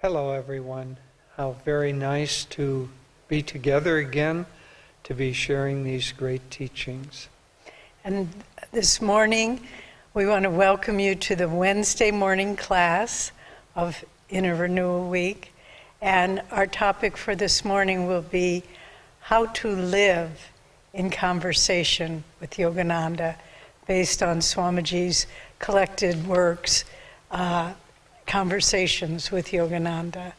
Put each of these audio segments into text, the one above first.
Hello everyone. How very nice to be together again, to be sharing these great teachings. And this morning, we want to welcome you to the Wednesday morning class of Inner Renewal Week. And our topic for this morning will be how to live in conversation with Yogananda, based on Swamiji's collected works, Conversations with Yogananda.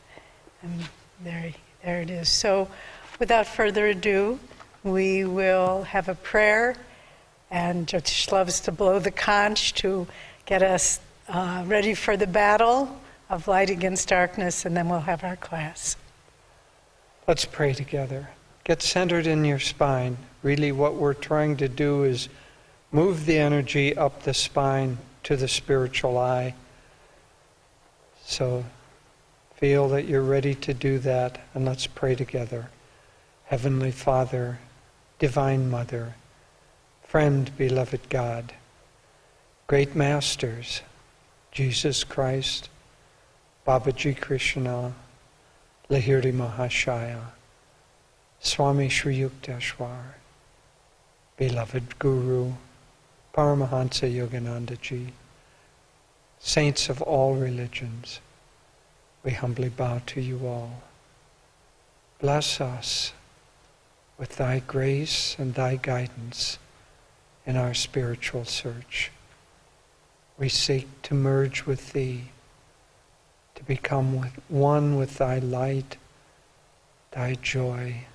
And there it is. So without further ado, we will have a prayer, and Jyotish loves to blow the conch to get us ready for the battle of light against darkness, and then we'll have our class. Let's pray together. Get centered in your spine. Really what we're trying to do is move the energy up the spine to the spiritual eye. So feel that you're ready to do that, and let's pray together. Heavenly Father, Divine Mother, friend, beloved God, great masters, Jesus Christ, Babaji Krishna, Lahiri Mahashaya, Swami Sri Yukteswar, beloved Guru, Paramahansa Yogananda Ji, saints of all religions, we humbly bow to you all. Bless us with thy grace and thy guidance in our spiritual search. We seek to merge with thee, to become one with thy light, thy joy,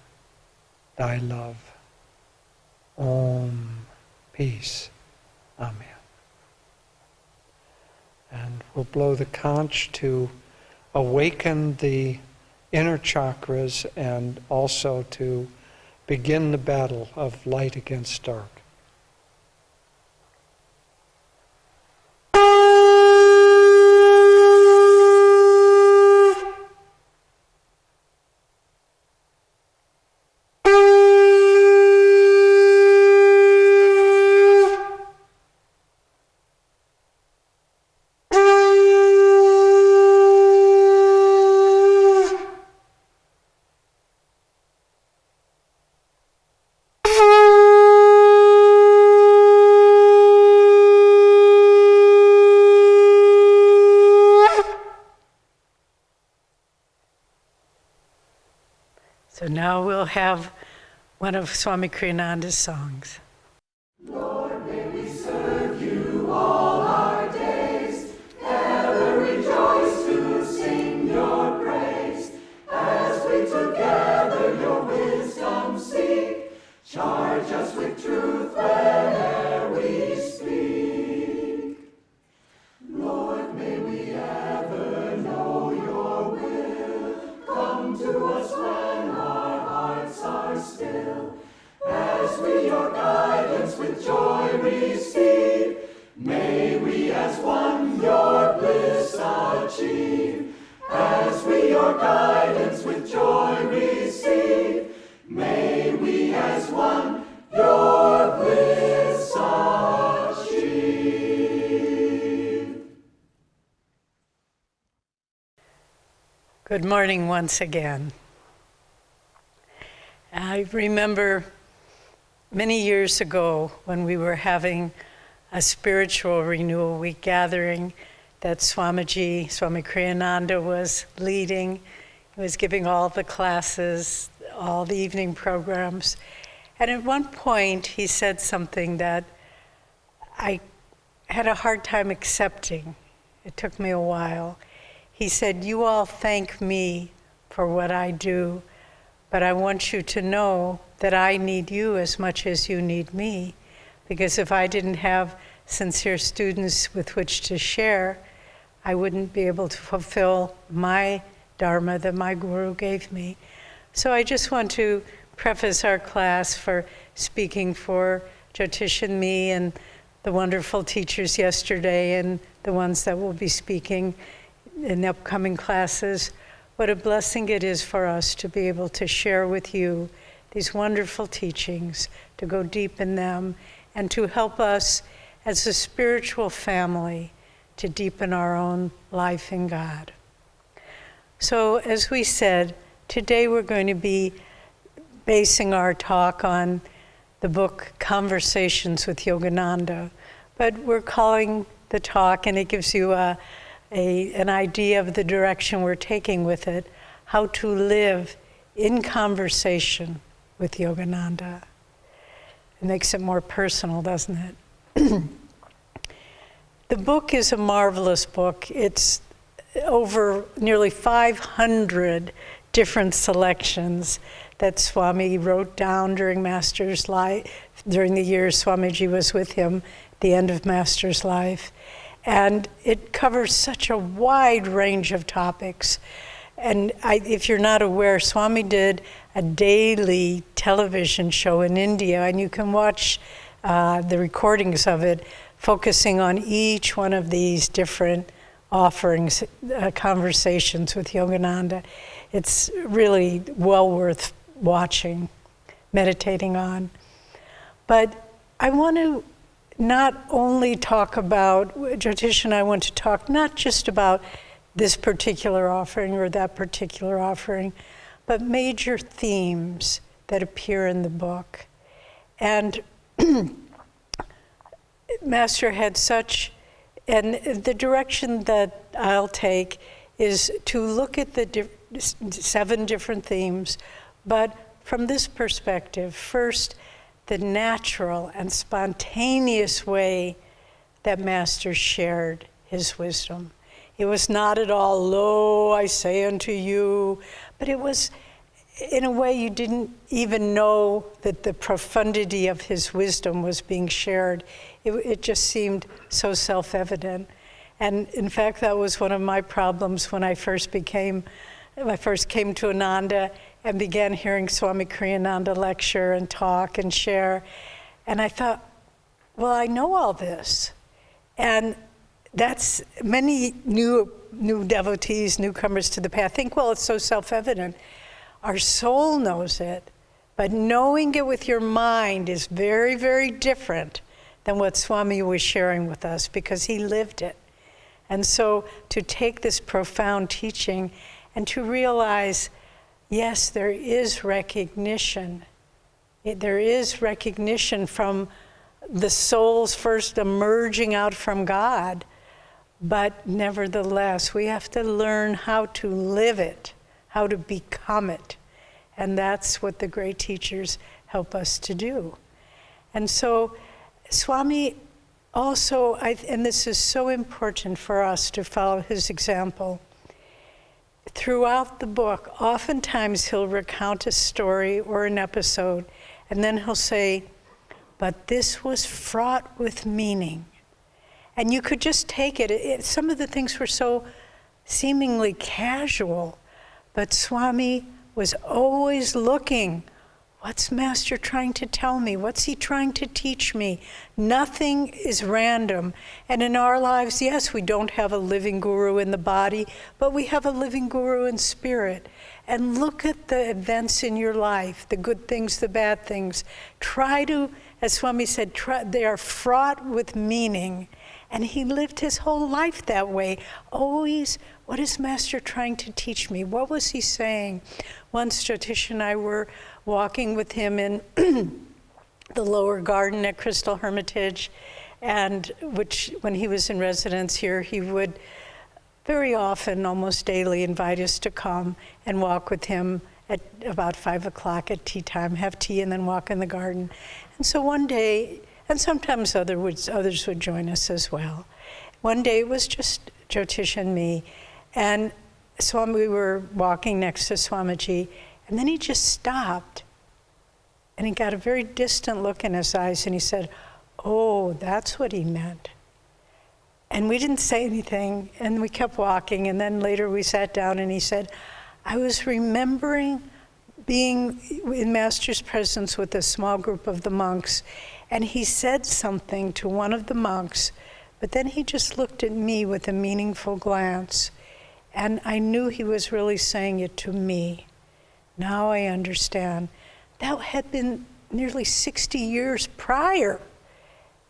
thy love. Om. Peace. Amen. And we'll blow the conch to awaken the inner chakras and also to begin the battle of light against dark. So now we'll have one of Swami Kriyananda's songs. Lord, may we serve you all our days, ever rejoice to sing your praise, as we together your wisdom seek. Charge us with truth whene'er we speak. Lord, may we ever know your will. Come to us when our hearts are still, as we your guidance with joy receive. May we as one your bliss achieve, as we your guidance with joy receive. May we as one your bliss achieve. Good morning once again. I remember many years ago when we were having a spiritual renewal week gathering that Swami Kriyananda was leading. He was giving all the classes, all the evening programs. And at one point he said something that I had a hard time accepting. It took me a while. He said, "You all thank me for what I do, but I want you to know that I need you as much as you need me, because if I didn't have sincere students with which to share, I wouldn't be able to fulfill my dharma that my guru gave me." So I just want to preface our class for speaking for Jyotish and me and the wonderful teachers yesterday and the ones that will be speaking in the upcoming classes. What a blessing it is for us to be able to share with you these wonderful teachings, to go deep in them, and to help us as a spiritual family to deepen our own life in God. So as we said, today we're going to be basing our talk on the book Conversations with Yogananda, but we're calling the talk, and it gives you an idea of the direction we're taking with it, how to live in conversation with Yogananda. It makes it more personal, doesn't it? The book is a marvelous book. It's over nearly 500 different selections that Swami wrote down during Master's life, during the years Swamiji was with him, the end of Master's life. And it covers such a wide range of topics. And if you're not aware, Swami did a daily television show in India, and you can watch the recordings of it, focusing on each one of these different offerings, conversations with Yogananda. It's really well worth watching, meditating on. But I want to not only talk about, Jyotish and I want to talk not just about this particular offering or that particular offering, but major themes that appear in the book. And Master had such, and the direction that I'll take is to look at the 7 different themes, but from this perspective. First, the natural and spontaneous way that Master shared his wisdom. It was not at all, lo, I say unto you, but it was in a way you didn't even know that the profundity of his wisdom was being shared. It just seemed so self-evident. And in fact, that was one of my problems when I first came to Ananda and began hearing Swami Kriyananda lecture and talk and share. And I thought, well, I know all this. And that's many new devotees, newcomers to the path, think, well, it's so self-evident. Our soul knows it, but knowing it with your mind is very, very different than what Swami was sharing with us, because he lived it. And so to take this profound teaching and to realize, yes, there is recognition. There is recognition from the soul's first emerging out from God, but nevertheless, we have to learn how to live it, how to become it. And that's what the great teachers help us to do. And so Swami also, and this is so important for us to follow his example, throughout the book, oftentimes he'll recount a story or an episode, and then he'll say, but this was fraught with meaning. And you could just take it. Some of the things were so seemingly casual, but Swami was always looking, what's Master trying to tell me? What's he trying to teach me? Nothing is random. And in our lives, yes, we don't have a living guru in the body, but we have a living guru in spirit. And look at the events in your life, the good things, the bad things. Try to, as Swami said, they are fraught with meaning. And he lived his whole life that way. Always, what is Master trying to teach me? What was he saying? Once Jyotish and I were walking with him in the lower garden at Crystal Hermitage, and which, when he was in residence here, he would very often, almost daily, invite us to come and walk with him at about 5 o'clock at tea time, have tea, and then walk in the garden. And so one day, and sometimes others would join us as well. One day it was just Jyotish and me, and we were walking next to Swamiji, and then he just stopped, and he got a very distant look in his eyes, and he said, oh, that's what he meant. And we didn't say anything, and we kept walking, and then later we sat down, and he said, I was remembering being in Master's presence with a small group of the monks, and he said something to one of the monks, but then he just looked at me with a meaningful glance, and I knew he was really saying it to me. Now I understand. That had been nearly 60 years prior,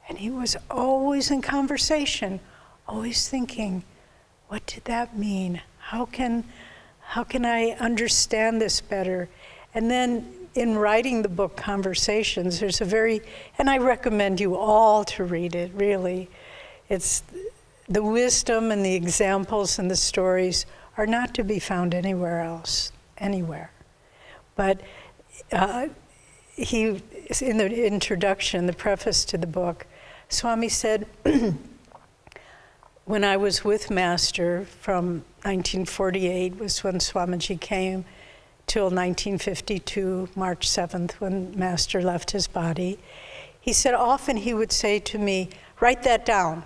and he was always in conversation, always thinking, what did that mean? How can how can I understand this better? And then in writing the book Conversations, there's and I recommend you all to read it, really. It's the wisdom and the examples and the stories are not to be found anywhere else, anywhere. But in the introduction, the preface to the book, Swami said, when I was with Master from 1948 was when Swamiji came, till 1952, March 7th, when Master left his body. He said often he would say to me, write that down.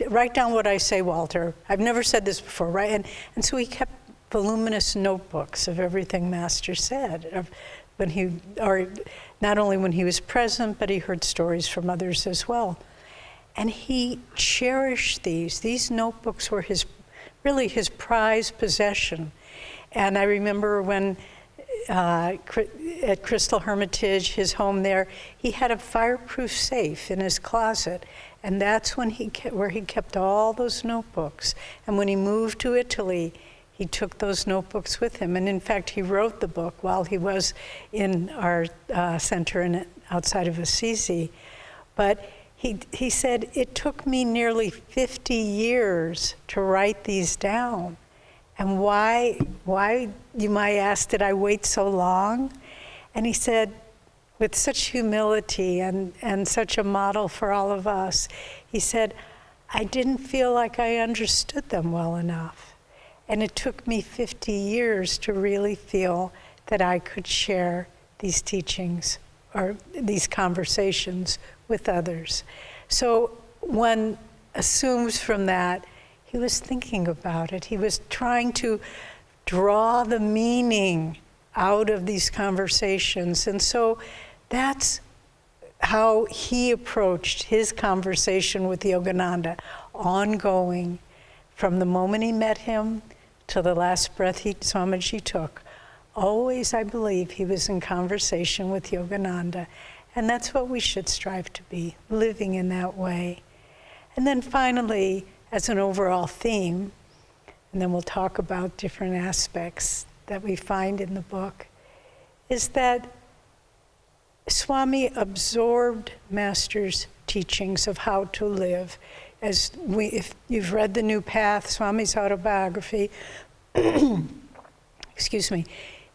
Write down what I say, Walter. I've never said this before, right? And so he kept voluminous notebooks of everything Master said, not only when he was present, but he heard stories from others as well. And he cherished these. These notebooks were really his prized possession. And I remember when at Crystal Hermitage, his home there, he had a fireproof safe in his closet. And that's where he kept all those notebooks. And when he moved to Italy, he took those notebooks with him. And in fact, he wrote the book while he was in our center outside of Assisi. But he said, it took me nearly 50 years to write these down. And why, you might ask, did I wait so long? And he said, with such humility and such a model for all of us, he said, I didn't feel like I understood them well enough. And it took me 50 years to really feel that I could share these teachings or these conversations with others. So one assumes from that, he was thinking about it. He was trying to draw the meaning out of these conversations. And so that's how he approached his conversation with Yogananda, ongoing from the moment he met him to the last breath Swamiji took. Always, I believe, he was in conversation with Yogananda. And that's what we should strive to be, living in that way. And then finally, as an overall theme, and then we'll talk about different aspects that we find in the book, is that Swami absorbed Master's teachings of how to live. If you've read The New Path, Swami's autobiography, excuse me,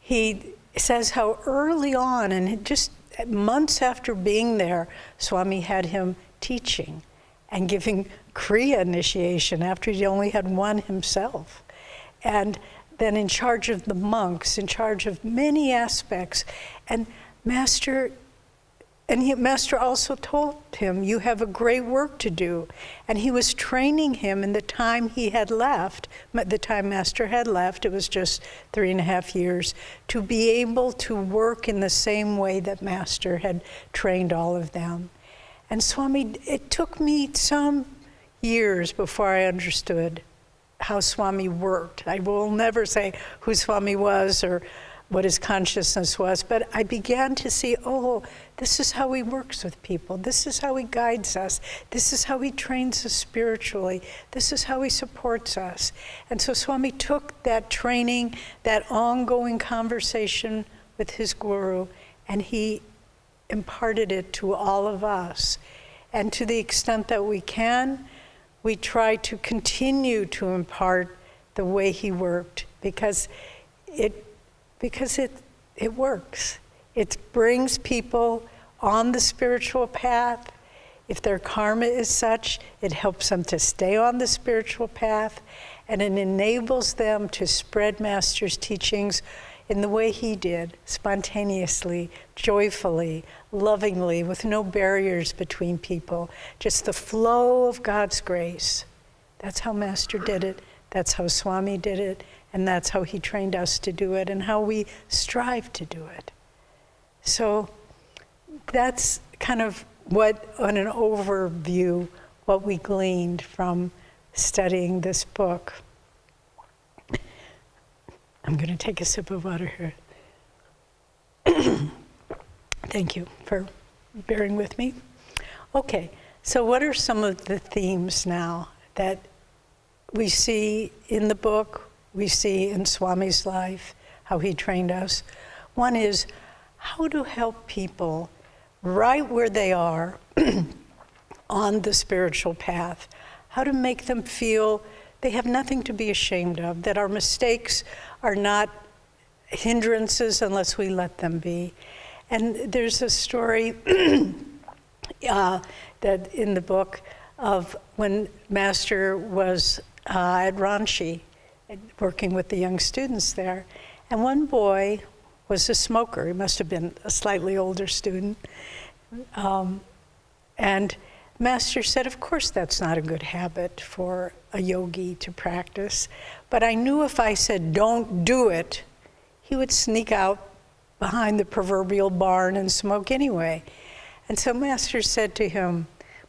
he says how early on, and just months after being there, Swami had him teaching and giving Kriya initiation after he only had one himself. And then in charge of the monks, in charge of many aspects. And Master also told him, you have a great work to do. And he was training him in the time he had left, the time Master had left, it was just 3.5 years, to be able to work in the same way that Master had trained all of them. And Swami, it took me some years before I understood how Swami worked. I will never say who Swami was or what his consciousness was, but I began to see, oh, this is how he works with people. This is how he guides us. This is how he trains us spiritually. This is how he supports us. And so Swami took that training, that ongoing conversation with his guru, and he imparted it to all of us. And to the extent that we can, we try to continue to impart the way he worked, because it works. It brings people on the spiritual path. If their karma is such, it helps them to stay on the spiritual path, and it enables them to spread Master's teachings in the way he did, spontaneously, joyfully, lovingly, with no barriers between people, just the flow of God's grace. That's how Master did it, that's how Swami did it, and that's how he trained us to do it, and how we strive to do it. So that's kind of what, on an overview, what we gleaned from studying this book. I'm going to take a sip of water here. Thank you for bearing with me. Okay, so what are some of the themes now that we see in the book, we see in Swami's life, how he trained us. One is how to help people right where they are on the spiritual path, how to make them feel they have nothing to be ashamed of, that our mistakes are not hindrances unless we let them be. And there's a story that in the book of when Master was at Ranchi, working with the young students there, and one boy was a smoker. He must have been a slightly older student. And Master said, of course that's not a good habit for a yogi to practice, but I knew if I said don't do it, he would sneak out behind the proverbial barn and smoke anyway. And so Master said to him,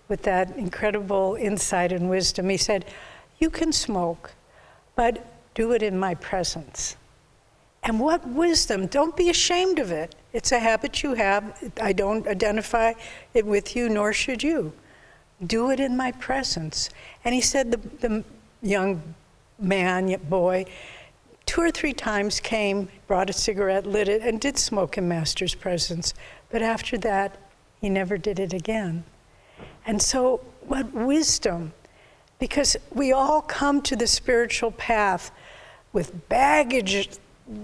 with that incredible insight and wisdom, he said, you can smoke, but do it in my presence. And what wisdom, don't be ashamed of it. It's a habit you have. I don't identify it with you, nor should you. Do it in my presence. And he said the young man, boy, 2 or 3 times came, brought a cigarette, lit it, and did smoke in Master's presence. But after that, he never did it again. And so, what wisdom, because we all come to the spiritual path with baggage,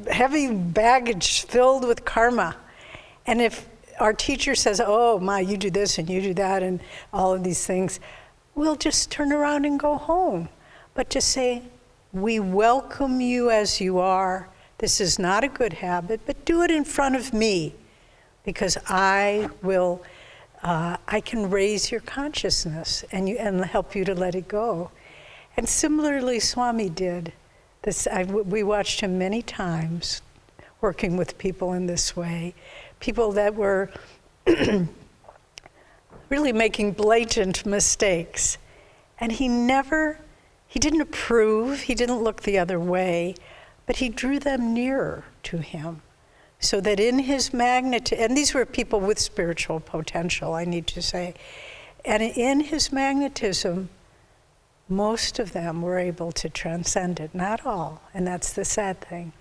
heavy baggage filled with karma. And if our teacher says, oh my, you do this and you do that and all of these things, we'll just turn around and go home. But to say, we welcome you as you are. This is not a good habit, but do it in front of me, because I can raise your consciousness and help you to let it go. And similarly, Swami did this. We watched him many times working with people in this way, people that were really making blatant mistakes, and he didn't approve, he didn't look the other way, but he drew them nearer to him. So that in his magnetism, and these were people with spiritual potential, I need to say, and in his magnetism, most of them were able to transcend it, not all, and that's the sad thing.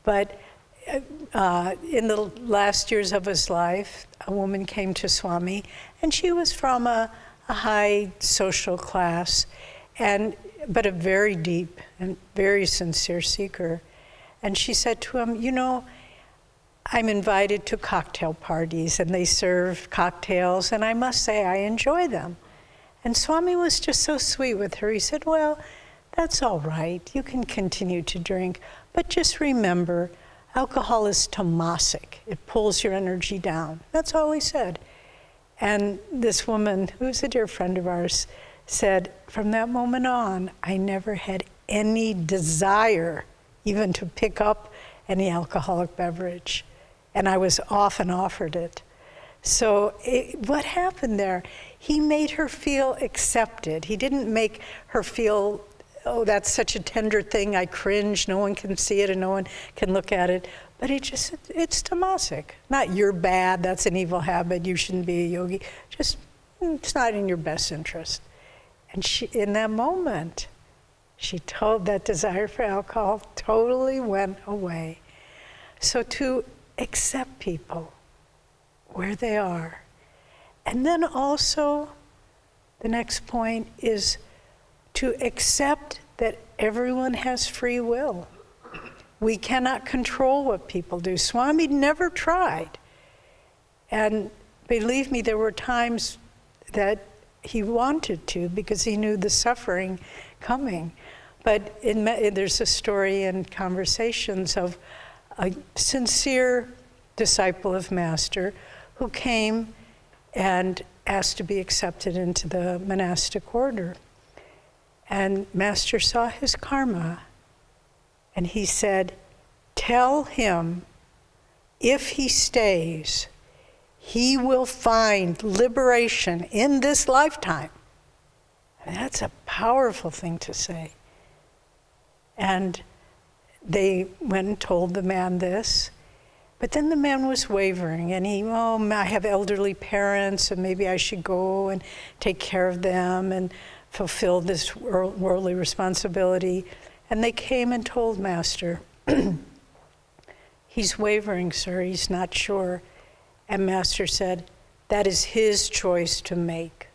But in the last years of his life, a woman came to Swami, and she was from a high social class, but a very deep and very sincere seeker. And she said to him, you know, I'm invited to cocktail parties, and they serve cocktails, and I must say I enjoy them. And Swami was just so sweet with her. He said, well, that's all right. You can continue to drink, but just remember, alcohol is tamasic. It pulls your energy down. That's all he said. And this woman, who's a dear friend of ours, said, from that moment on, I never had any desire even to pick up any alcoholic beverage. And I was often offered it. So what happened there? He made her feel accepted. He didn't make her feel, oh, that's such a tender thing, I cringe, no one can see it and no one can look at it. But it's tamasic. Not you're bad, that's an evil habit, you shouldn't be a yogi. Just, it's not in your best interest. And in that moment, that desire for alcohol totally went away. So to accept people where they are. And then also, the next point is to accept that everyone has free will. We cannot control what people do. Swami never tried. And believe me, there were times that he wanted to, because he knew the suffering coming. But there's a story in Conversations of a sincere disciple of Master who came and asked to be accepted into the monastic order. And Master saw his karma, and he said, tell him if he stays, he will find liberation in this lifetime. And that's a powerful thing to say. And they went and told the man this, but then the man was wavering, and I have elderly parents, and maybe I should go and take care of them and fulfill this worldly responsibility. And they came and told Master, he's wavering, sir, he's not sure. And Master said, that is his choice to make,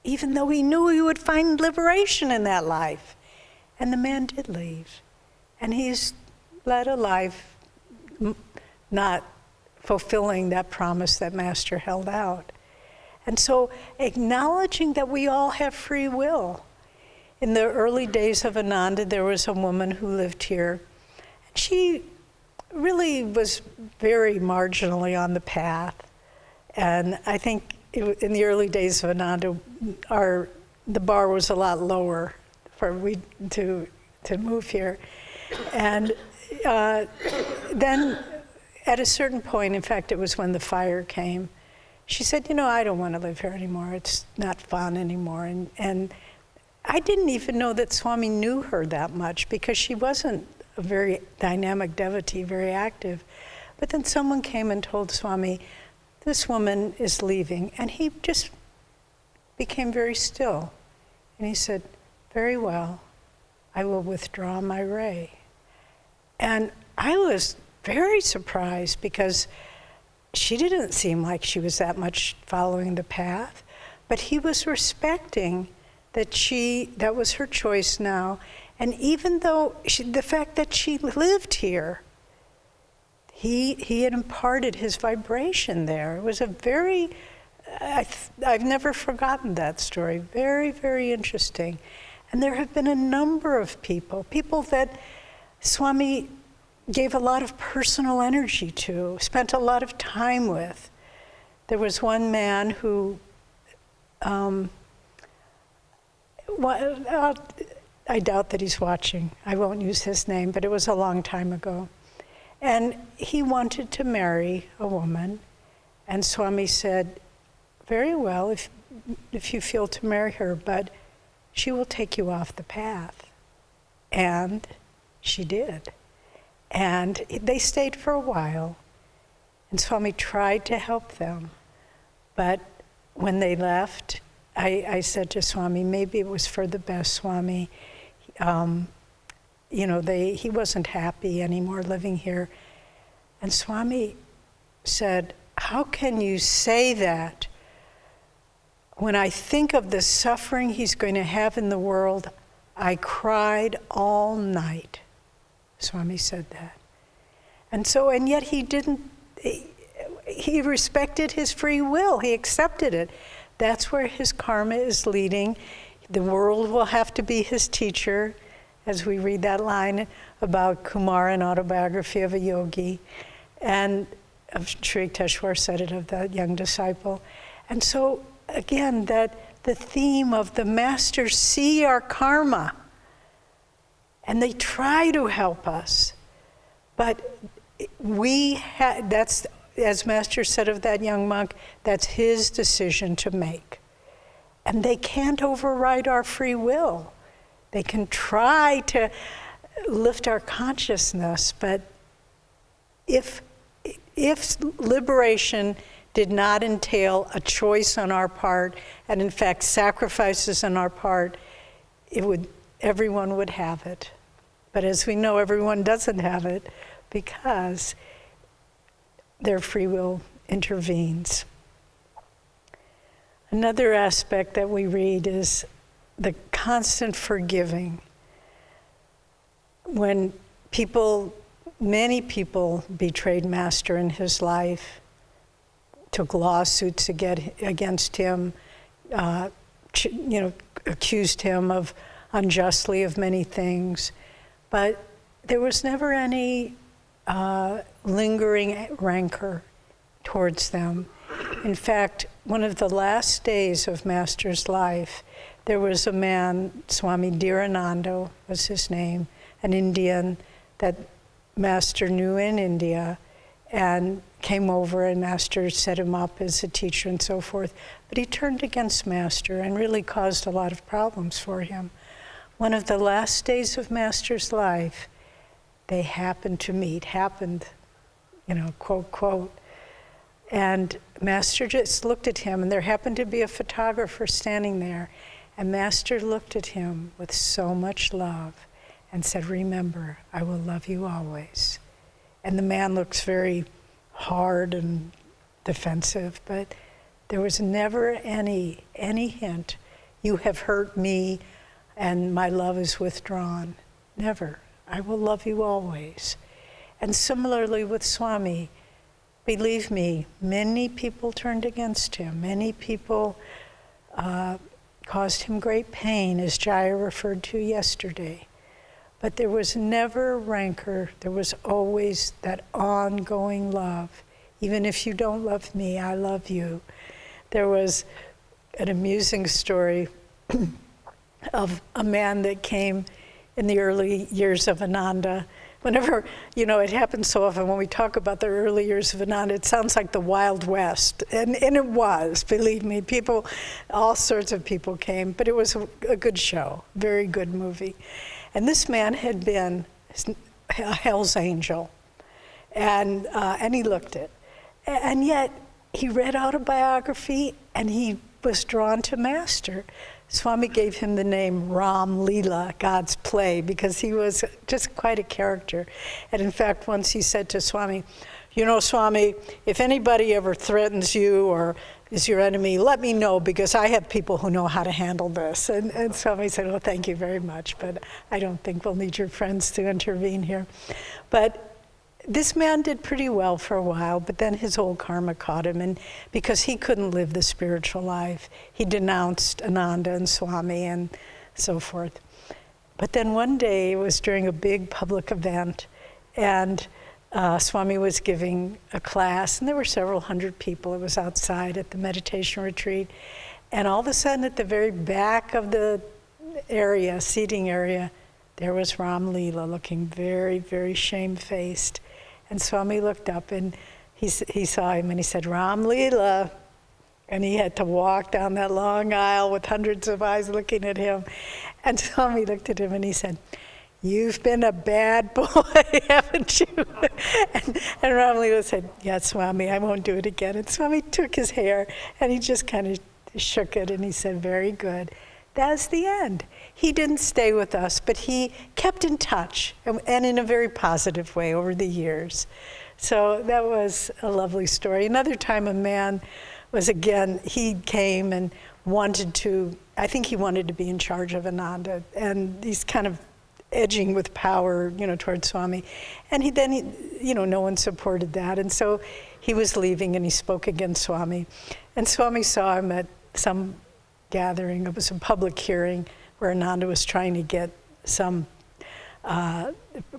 even though he knew he would find liberation in that life. And the man did leave. And he's led a life not fulfilling that promise that Master held out. And so acknowledging that we all have free will. In the early days of Ananda, there was a woman who lived here. She really was very marginally on the path. And I think in the early days of Ananda, the bar was a lot lower for we to move here. And then at a certain point, in fact, it was when the fire came, she said, you know, I don't want to live here anymore. It's not fun anymore. And I didn't even know that Swami knew her that much, because she wasn't a very dynamic devotee, very active. But then someone came and told Swami, this woman is leaving. And he just became very still. And he said, very well, I will withdraw my ray. And I was very surprised, because she didn't seem like she was that much following the path. But he was respecting that was her choice now. And even though the fact that she lived here, he had imparted his vibration there. It was a very, I've never forgotten that story. Very, very interesting. And there have been a number of people that Swami gave a lot of personal energy to, spent a lot of time with. There was one man who, I doubt that he's watching. I won't use his name, but it was a long time ago. And he wanted to marry a woman, and Swami said, very well, if you feel to marry her, but she will take you off the path. And she did. And they stayed for a while, and Swami tried to help them. But when they left, I said to Swami, maybe it was for the best, Swami. He wasn't happy anymore living here. And Swami said, how can you say that? When I think of the suffering he's going to have in the world, I cried all night. Swami said that. And yet he respected his free will. He accepted it. That's where his karma is leading. The world will have to be his teacher, as we read that line about Kumar, an autobiography of a yogi. And Sri Yukteswar said it of that young disciple. And so, again, that the theme of the masters see our karma, and they try to help us. But that's, as Master said of that young monk, that's his decision to make. And they can't override our free will. They can try to lift our consciousness, but if liberation did not entail a choice on our part, and in fact sacrifices on our part, everyone would have it. But as we know, everyone doesn't have it, because their free will intervenes. Another aspect that we read is the constant forgiving. When many people betrayed Master in his life, took lawsuits against him, accused him of unjustly of many things, but there was never any lingering rancor towards them. In fact, one of the last days of Master's life, there was a man, Swami Dhirananda was his name, an Indian that Master knew in India, and came over, and Master set him up as a teacher and so forth. But he turned against Master and really caused a lot of problems for him. One of the last days of Master's life, they happened to meet, quote, quote. And Master just looked at him, and there happened to be a photographer standing there, and Master looked at him with so much love and said, remember, I will love you always. And the man looks very hard and defensive, but there was never any hint, you have hurt me and my love is withdrawn. Never. I will love you always. And similarly with Swami, believe me, many people turned against him. Many people caused him great pain, as Jaya referred to yesterday. But there was never rancor. There was always that ongoing love. Even if you don't love me, I love you. There was an amusing story of a man that came in the early years of Ananda. Whenever, it happens so often when we talk about the early years of Ananda, it sounds like the Wild West. And it was, believe me, people, all sorts of people came, but it was a good show, very good movie. And this man had been a Hell's Angel, and he looked it. And yet, he read autobiography, and he was drawn to Master. Swami gave him the name Ram Leela, God's play, because he was just quite a character. And in fact, once he said to Swami, Swami, if anybody ever threatens you or is your enemy, let me know, because I have people who know how to handle this. And Swami said, well, thank you very much, but I don't think we'll need your friends to intervene here. But this man did pretty well for a while, but then his old karma caught him, and because he couldn't live the spiritual life, he denounced Ananda and Swami and so forth. But then one day, it was during a big public event, and Swami was giving a class, and there were several hundred people. It was outside at the meditation retreat, and all of a sudden, at the very back of the area, seating area, there was Ram Leela looking very, very shamefaced. And Swami looked up and he saw him and he said, Ram Leela. And he had to walk down that long aisle with hundreds of eyes looking at him. And Swami looked at him and he said, you've been a bad boy, haven't you? and Ram Leela said, yes, Swami, I won't do it again. And Swami took his hair and he just kind of shook it and he said, very good. That's the end. He didn't stay with us, but he kept in touch, and in a very positive way over the years. So that was a lovely story. Another time a man was, again, he came and wanted to, I think he wanted to be in charge of Ananda, and he's kind of edging with power, towards Swami. And no one supported that. And so he was leaving and he spoke against Swami. And Swami saw him at some gathering. It was a public hearing where Ananda was trying to get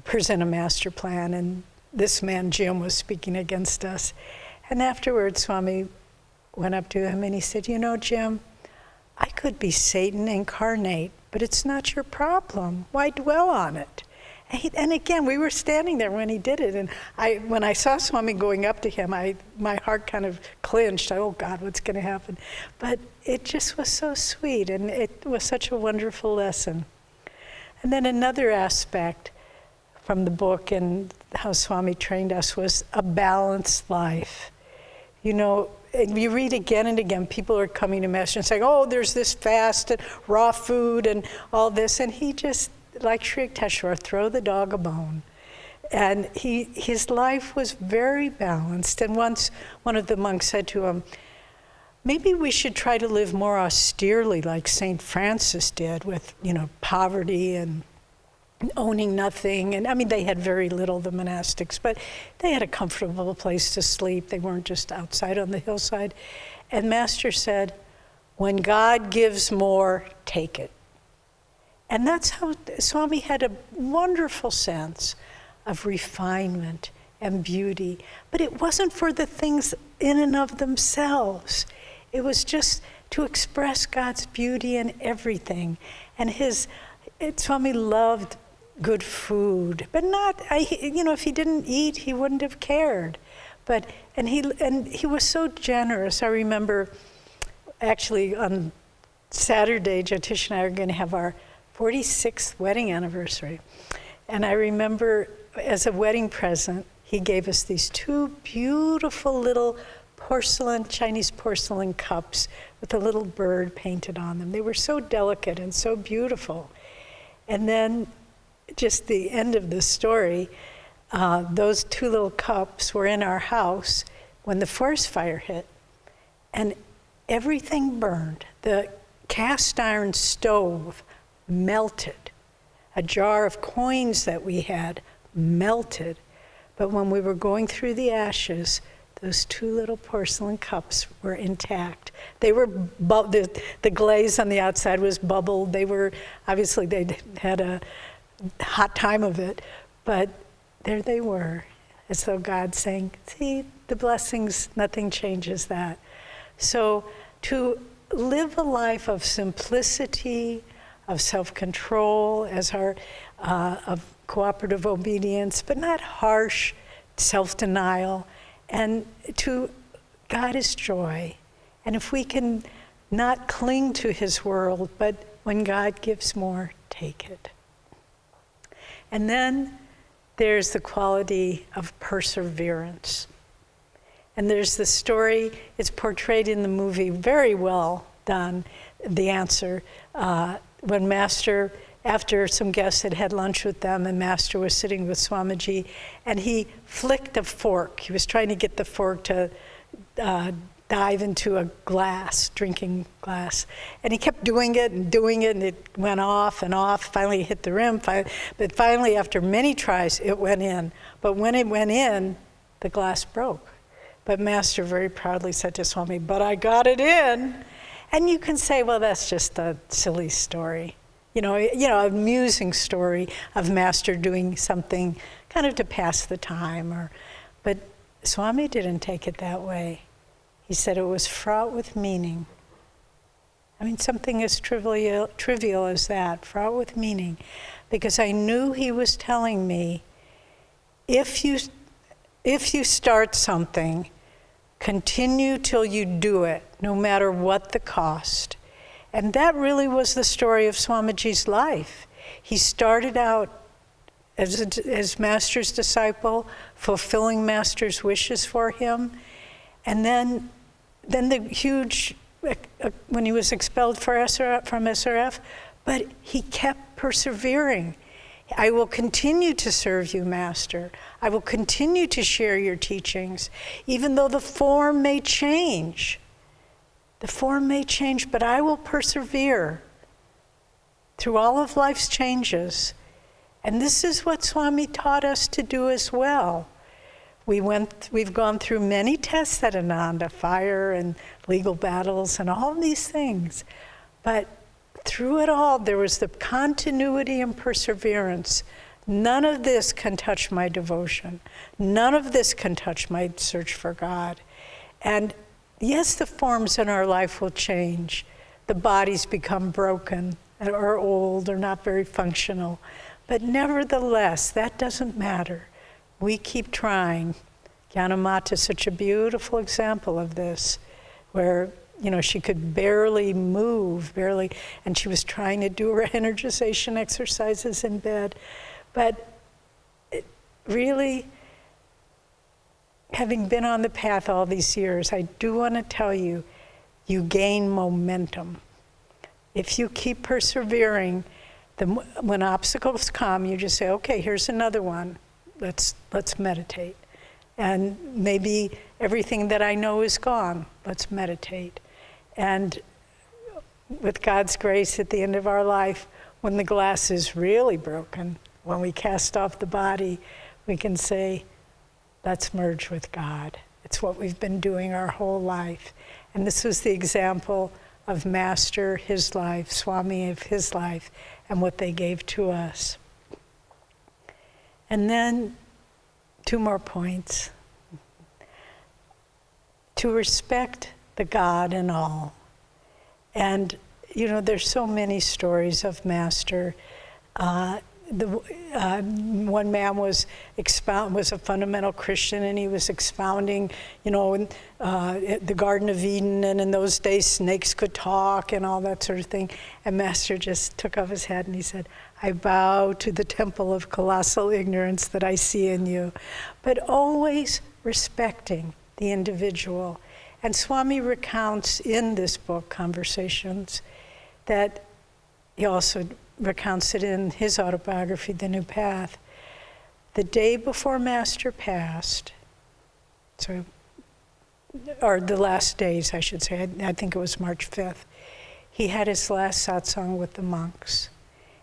present a master plan, and this man, Jim, was speaking against us. And afterwards, Swami went up to him and he said, Jim, I could be Satan incarnate, but it's not your problem. Why dwell on it? And again, we were standing there when he did it, and when I saw Swami going up to him, my heart kind of clinched. Oh God, what's going to happen? But it just was so sweet, and it was such a wonderful lesson. And then another aspect from the book and how Swami trained us was a balanced life. And you read again and again, people are coming to Master and saying, oh, there's this fast and raw food and all this, and he just, like Sri Yukteswar, throw the dog a bone. And his life was very balanced. And once one of the monks said to him, maybe we should try to live more austerely like St. Francis did with, poverty and owning nothing. And I mean, they had very little, the monastics, but they had a comfortable place to sleep. They weren't just outside on the hillside. And Master said, when God gives more, take it. And that's how Swami had a wonderful sense of refinement and beauty. But it wasn't for the things in and of themselves. It was just to express God's beauty in everything. And Swami loved good food, but not, if he didn't eat, he wouldn't have cared. And he was so generous. I remember, actually, on Saturday, Jyotish and I are going to have our 46th wedding anniversary. And I remember, as a wedding present, he gave us these two beautiful little Chinese porcelain cups with a little bird painted on them. They were so delicate and so beautiful. And then just the end of the story, those 2 little cups were in our house when the forest fire hit, and everything burned. The cast iron stove melted. A jar of coins that we had melted. But when we were going through the ashes, those 2 little porcelain cups were intact. They were, the glaze on the outside was bubbled. They were, obviously they'd had a hot time of it, but there they were, as though God's saying, see, the blessings, nothing changes that. So to live a life of simplicity, of self-control, as our, of cooperative obedience, but not harsh self-denial, and to God is joy. And if we can not cling to his world, but when God gives more, take it. And then there's the quality of perseverance. And there's the story, it's portrayed in the movie, very well done, The Answer, when Master, after some guests had had lunch with them, and Master was sitting with Swamiji, and he flicked a fork. He was trying to get the fork to dive into a glass, drinking glass. And he kept doing it, and it went off and off. Finally, it hit the rim. But finally, after many tries, it went in. But when it went in, the glass broke. But Master very proudly said to Swami, but I got it in. And you can say, well, that's just a silly story. You know, amusing story of Master doing something kind of to pass the time. But Swami didn't take it that way. He said it was fraught with meaning. I mean, something as trivial as that, fraught with meaning. Because I knew he was telling me, if you start something, continue till you do it, no matter what the cost. And that really was the story of Swamiji's life. He started out as Master's disciple, fulfilling Master's wishes for him. And then the huge, when he was expelled from SRF, but he kept persevering. I will continue to serve you, Master. I will continue to share your teachings, even though the form may change. The form may change, but I will persevere through all of life's changes. And this is what Swami taught us to do as well. We've gone through many tests at Ananda, fire and legal battles and all these things. But through it all, there was the continuity and perseverance. None of this can touch my devotion. None of this can touch my search for God. And yes, the forms in our life will change. The bodies become broken or old or not very functional. But nevertheless, that doesn't matter. We keep trying. Gyanamata is such a beautiful example of this, where she could barely move, and she was trying to do her energization exercises in bed. But really, having been on the path all these years, I do want to tell you, you gain momentum. If you keep persevering, when obstacles come, you just say, okay, here's another one. Let's meditate. And maybe everything that I know is gone. Let's meditate. And with God's grace, at the end of our life, when the glass is really broken, when we cast off the body, we can say, let's merge with God. It's what we've been doing our whole life. And this was the example of Master, his life, Swami of his life, and what they gave to us. And then 2 more points. To respect the God in all. And, there's so many stories of Master. One man was a fundamental Christian, and he was expounding, in the Garden of Eden, and in those days snakes could talk and all that sort of thing. And Master just took off his hat and he said, I bow to the temple of colossal ignorance that I see in you. But always respecting the individual. And Swami recounts in this book, Conversations, that he also recounts it in his autobiography, The New Path. The day before Master passed, or the last days, I should say, I think it was March 5th, he had his last satsang with the monks.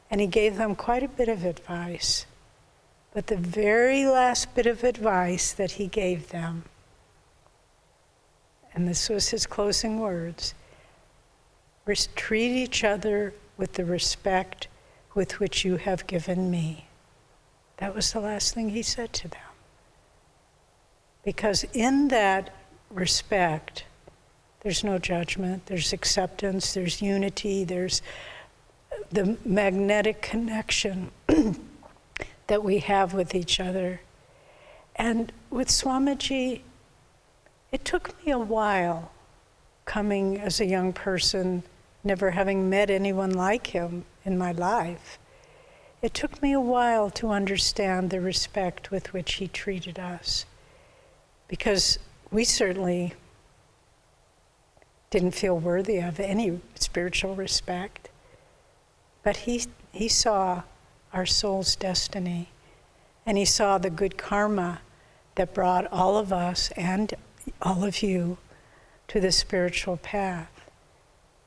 And he gave them quite a bit of advice. But the very last bit of advice that he gave them, and this was his closing words, treat each other with the respect with which you have given me. That was the last thing he said to them. Because in that respect, there's no judgment, there's acceptance, there's unity, there's the magnetic connection that we have with each other. And with Swamiji, it took me a while, coming as a young person, never having met anyone like him in my life. It took me a while to understand the respect with which he treated us, because we certainly didn't feel worthy of any spiritual respect. But he saw our soul's destiny, and he saw the good karma that brought all of us and all of you to the spiritual path.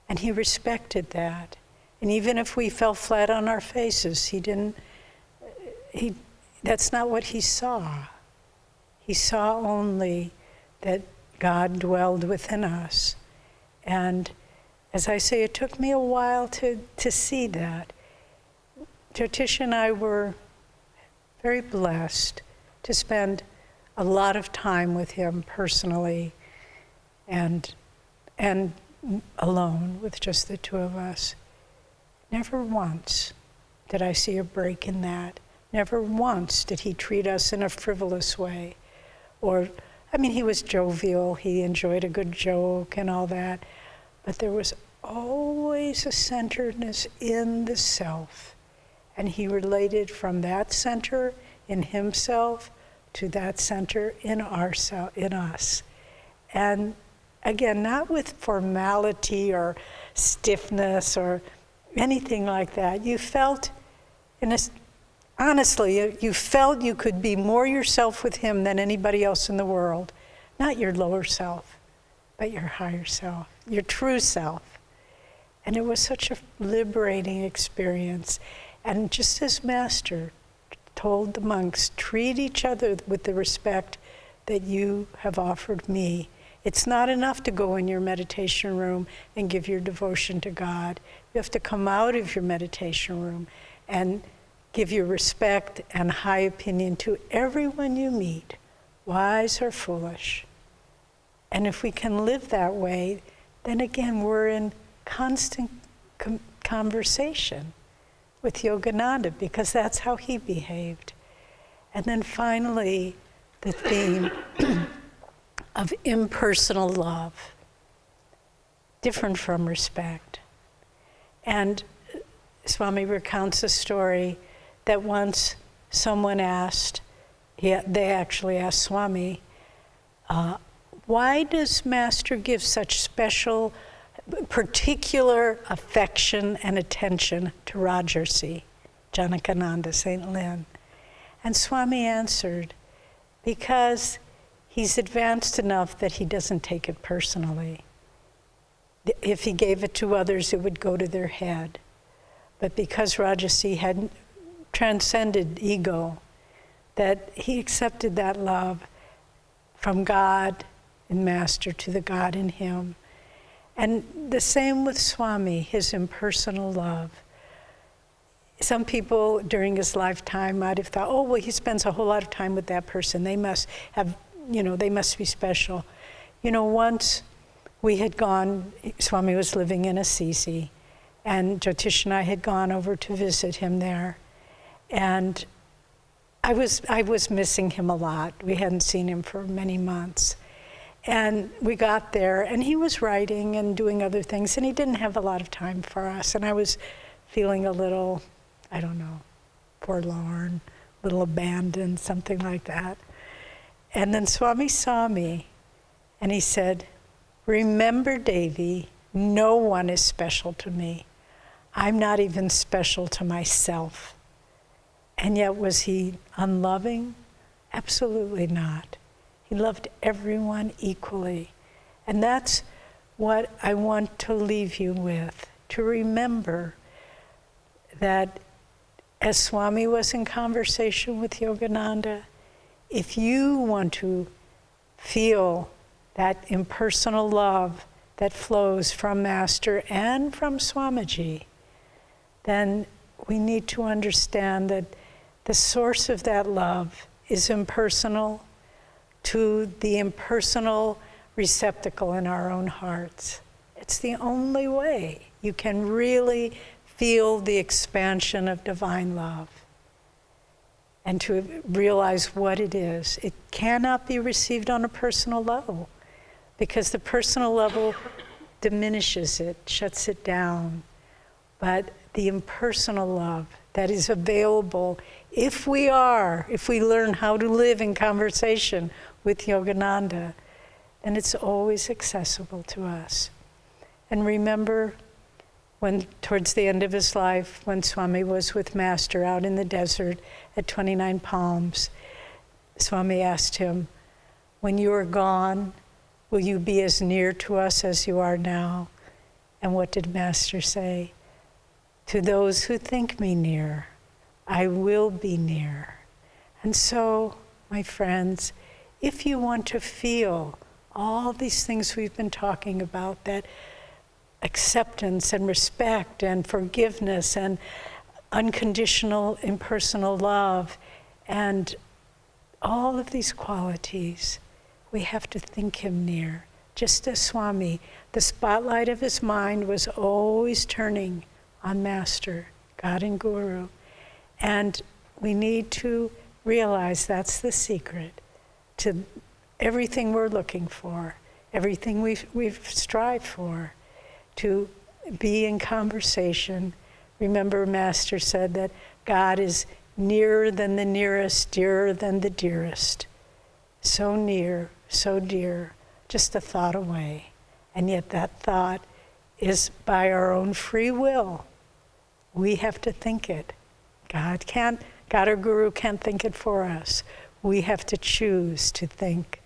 And he respected that. And even if we fell flat on our faces, that's not what he saw. He saw only that God dwelled within us. And as I say, it took me a while to see that. Jyotish and I were very blessed to spend a lot of time with him personally and alone with just the two of us. Never once did I see a break in that. Never once did he treat us in a frivolous way. He was jovial, he enjoyed a good joke and all that, but there was always a centeredness in the self. And he related from that center in himself to that center in us. And again, not with formality or stiffness or anything like that. You felt, honestly, you felt you could be more yourself with him than anybody else in the world. Not your lower self, but your higher self, your true self. And it was such a liberating experience. And just as Master told the monks, treat each other with the respect that you have offered me. It's not enough to go in your meditation room and give your devotion to God. You have to come out of your meditation room and give your respect and high opinion to everyone you meet, wise or foolish. And if we can live that way, then again, we're in constant conversation with Yogananda, because that's how he behaved. And then finally, the theme of impersonal love, different from respect. And Swami recounts a story that once someone asked, they actually asked Swami, why does Master give such special, particular affection and attention to Rajarsi, Janakananda, St. Lin? And Swami answered, because he's advanced enough that he doesn't take it personally. If he gave it to others, it would go to their head. But because Rajarsi had transcended ego, that he accepted that love from God in Master to the God in him. And the same with Swami, his impersonal love. Some people during his lifetime might have thought, oh, well, he spends a whole lot of time with that person. They must have, they must be special. Once we had gone, Swami was living in Assisi, and Jyotish and I had gone over to visit him there. And I was missing him a lot. We hadn't seen him for many months. And we got there, and he was writing and doing other things, and he didn't have a lot of time for us. And I was feeling a little, forlorn, a little abandoned, something like that. And then Swami saw me, and he said, remember, Devi, no one is special to me. I'm not even special to myself. And yet, was he unloving? Absolutely not. He loved everyone equally. And that's what I want to leave you with, to remember that as Swami was in conversation with Yogananda, if you want to feel that impersonal love that flows from Master and from Swamiji, then we need to understand that the source of that love is impersonal to the impersonal receptacle in our own hearts. It's the only way you can really feel the expansion of divine love and to realize what it is. It cannot be received on a personal level because the personal level diminishes it, shuts it down. But the impersonal love that is available if we learn how to live in conversation with Yogananda, then it's always accessible to us. And remember, when towards the end of his life, when Swami was with Master out in the desert at 29 Palms, Swami asked him, when you are gone, will you be as near to us as you are now? And what did Master say? To those who think me near, I will be near. And so, my friends, if you want to feel all these things we've been talking about, that acceptance and respect and forgiveness and unconditional impersonal love and all of these qualities, we have to think him near. Just as Swami, the spotlight of his mind was always turning on Master, God and Guru. And we need to realize that's the secret to everything we're looking for, everything we've strived for, to be in conversation. Remember, Master said that God is nearer than the nearest, dearer than the dearest. So near, so dear, just a thought away. And yet that thought is by our own free will. We have to think it. God or Guru can't think it for us. We have to choose to think,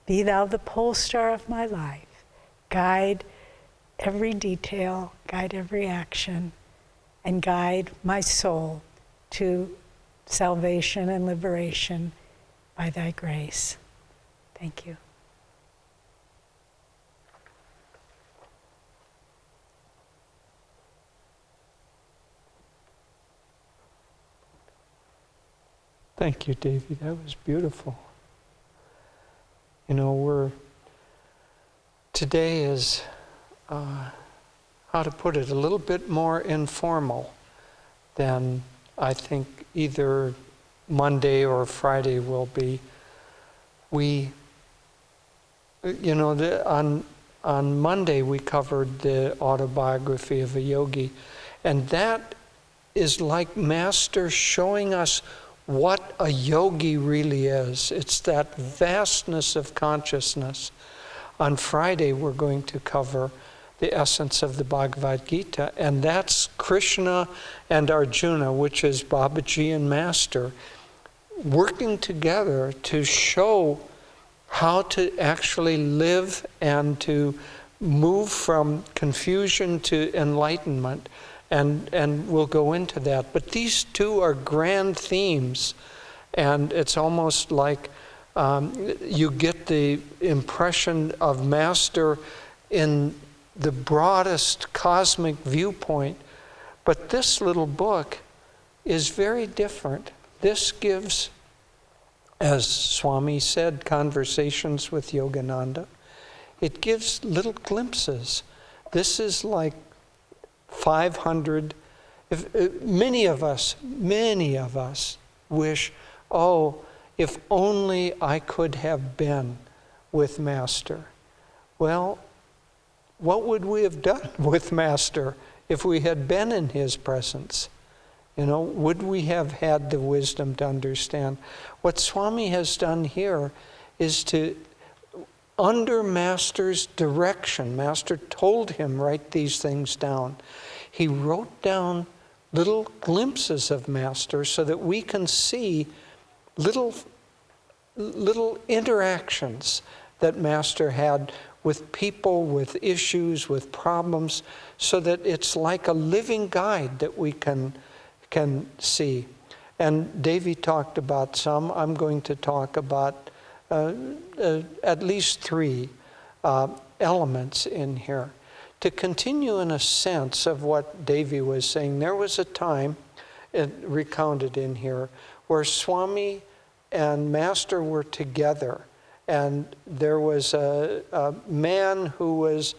be thou the pole star of my life. Guide every detail, guide every action, and guide my soul to salvation and liberation by thy grace. Thank you. Thank you, Davy. That was beautiful. You know, today is, how to put it, a little bit more informal than I think either Monday or Friday will be. On Monday we covered the autobiography of a yogi, and that is like Master showing us what a yogi really is. It's that vastness of consciousness. On Friday we're going to cover the essence of the Bhagavad Gita, and that's Krishna and Arjuna, which is Babaji and Master, working together to show how to actually live and to move from confusion to enlightenment. And we'll go into that. But these two are grand themes, and it's almost like you get the impression of Master in the broadest cosmic viewpoint. But this little book is very different. This gives, as Swami said, conversations with Yogananda. It gives little glimpses. This is like 500. Many of us wish, oh, if only I could have been with Master. Well, what would we have done with Master if we had been in his presence? You know, would we have had the wisdom to understand? What Swami has done here is to, under Master's direction, Master told him, write these things down. he wrote down little glimpses of Master so that we can see little interactions that Master had with people, with issues, with problems, so that it's like a living guide that we can see. And Devi talked about some. I'm going to talk about at least 3 elements in here. To continue in a sense of what Devi was saying, there was a time, recounted in here, where Swami and Master were together. And there was a man who was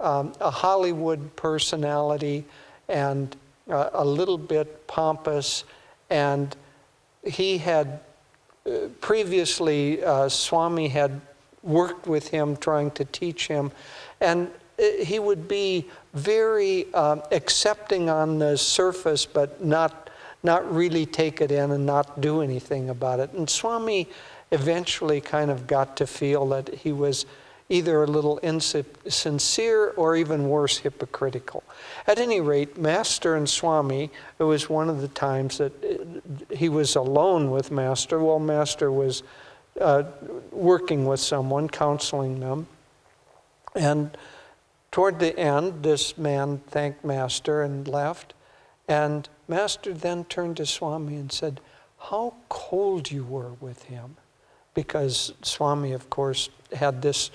a Hollywood personality and a little bit pompous. And he had previously, Swami had worked with him, trying to teach him. And he would be very accepting on the surface, but not really take it in and not do anything about it. And Swami eventually kind of got to feel that he was either a little insincere or even worse, hypocritical. At any rate, Master and Swami, it was one of the times that he was alone with Master while Master was working with someone, counseling them. And toward the end, this man thanked Master and left. And Master then turned to Swami and said, "How cold you were with him." Because Swami, of course, had this,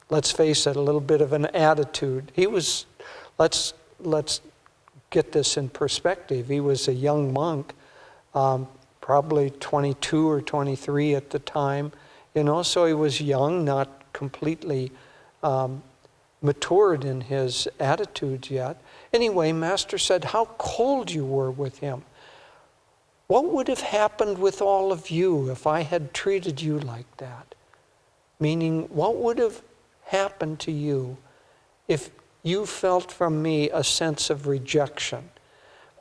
let's face it, a little bit of an attitude. He was, let's get this in perspective. He was a young monk, probably 22 or 23 at the time. So he was young, not completely matured in his attitudes yet. Anyway, Master said, "How cold you were with him. What would have happened with all of you if I had treated you like that?" Meaning, what would have happened to you if you felt from me a sense of rejection?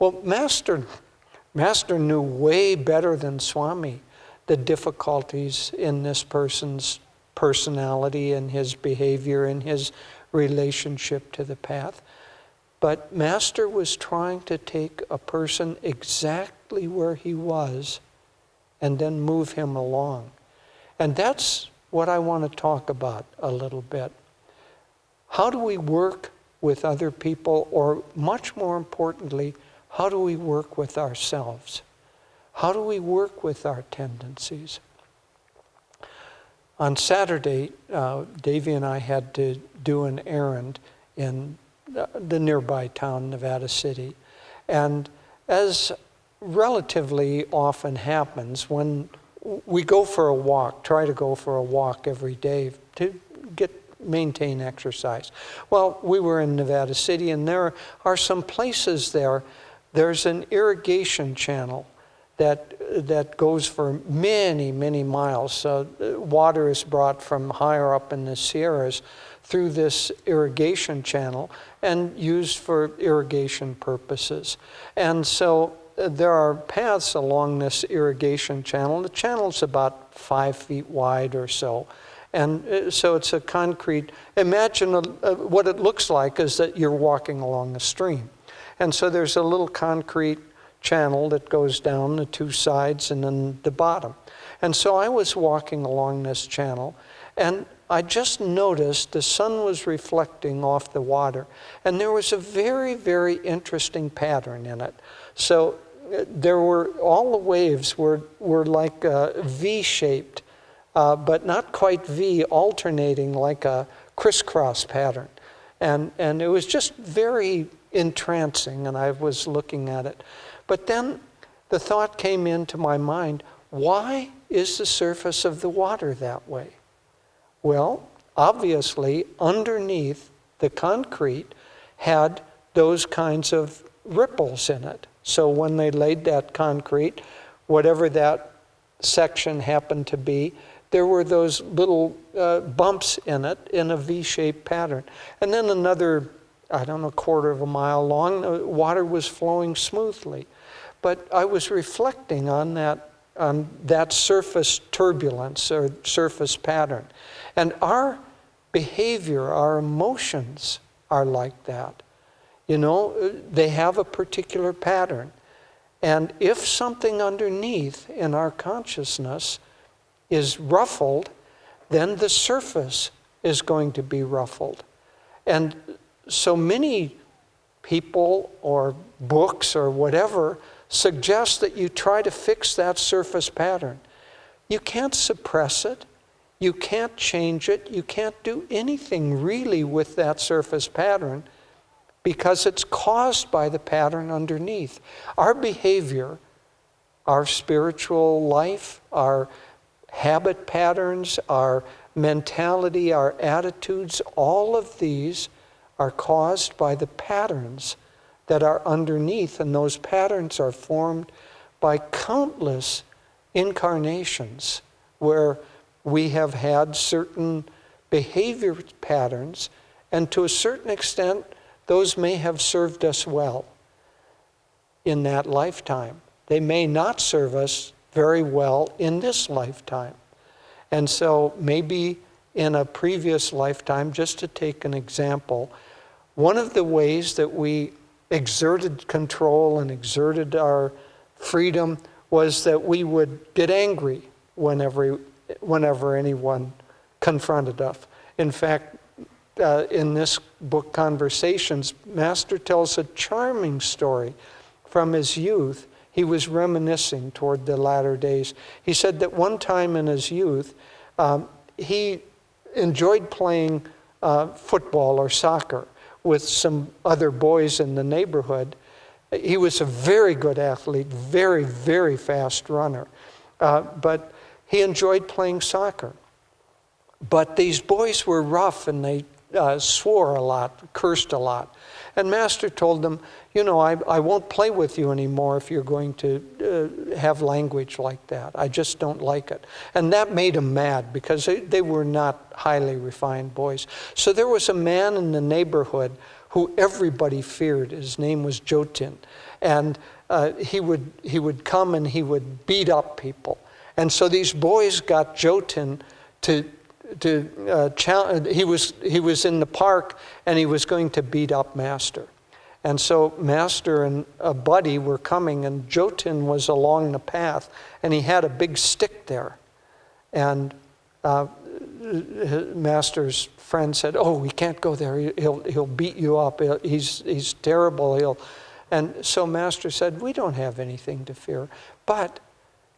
Well, Master knew way better than Swami the difficulties in this person's personality and his behavior and his relationship to the path. But Master was trying to take a person exactly where he was and then move him along. And that's what I want to talk about a little bit. How do we work with other people, or much more importantly, how do we work with ourselves? How do we work with our tendencies? On Saturday, Devi and I had to do an errand in the nearby town, Nevada City. And as relatively often happens, when we go for a walk, try to go for a walk every day to maintain exercise. Well, we were in Nevada City, and there are some places there. There's an irrigation channel that goes for many, many miles. Water is brought from higher up in the Sierras through this irrigation channel and used for irrigation purposes. And so there are paths along this irrigation channel. The channel's about 5 feet wide or so. And so it's a concrete, imagine what it looks like is that you're walking along a stream. And so there's a little concrete channel that goes down the 2 sides and then the bottom. And so I was walking along this channel, and I just noticed the sun was reflecting off the water, and there was a very, very interesting pattern in it. So there were, all the waves were like V-shaped, but not quite V, alternating like a crisscross pattern. And it was just very entrancing, and I was looking at it. But then the thought came into my mind, why is the surface of the water that way? Well, obviously, underneath the concrete had those kinds of ripples in it. So when they laid that concrete, whatever that section happened to be, there were those little bumps in it in a V-shaped pattern. And then another, I don't know, 1/4 of a mile long, the water was flowing smoothly. But I was reflecting on that surface turbulence or surface pattern. And our behavior, our emotions are like that. They have a particular pattern. And if something underneath in our consciousness is ruffled, then the surface is going to be ruffled. And so many people or books or whatever suggest that you try to fix that surface pattern. You can't suppress it. You can't change it. You can't do anything really with that surface pattern because it's caused by the pattern underneath. Our behavior, our spiritual life, our habit patterns, our mentality, our attitudes, all of these are caused by the patterns that are underneath, and those patterns are formed by countless incarnations where we have had certain behavior patterns, and to a certain extent, those may have served us well in that lifetime. They may not serve us very well in this lifetime. And so maybe in a previous lifetime, just to take an example, one of the ways that we exerted control and exerted our freedom was that we would get angry whenever anyone confronted us. In fact, in this book, Conversations, Master tells a charming story from his youth. He was reminiscing toward the latter days. He said that one time in his youth, he enjoyed playing football or soccer with some other boys in the neighborhood. He was a very good athlete, very, very fast runner. But he enjoyed playing soccer. But these boys were rough and they swore a lot, cursed a lot. And Master told them, I won't play with you anymore if you're going to have language like that. I just don't like it. And that made him mad because they were not highly refined boys. So there was a man in the neighborhood who everybody feared. His name was Jyotin. And he would come and he would beat up people. And so these boys got Jyotin to challenge. He was in the park and he was going to beat up Master. And so Master and a buddy were coming, and Jyotin was along the path, and he had a big stick there. And Master's friend said, "Oh, we can't go there. He'll beat you up. He's terrible. And so Master said, "We don't have anything to fear." But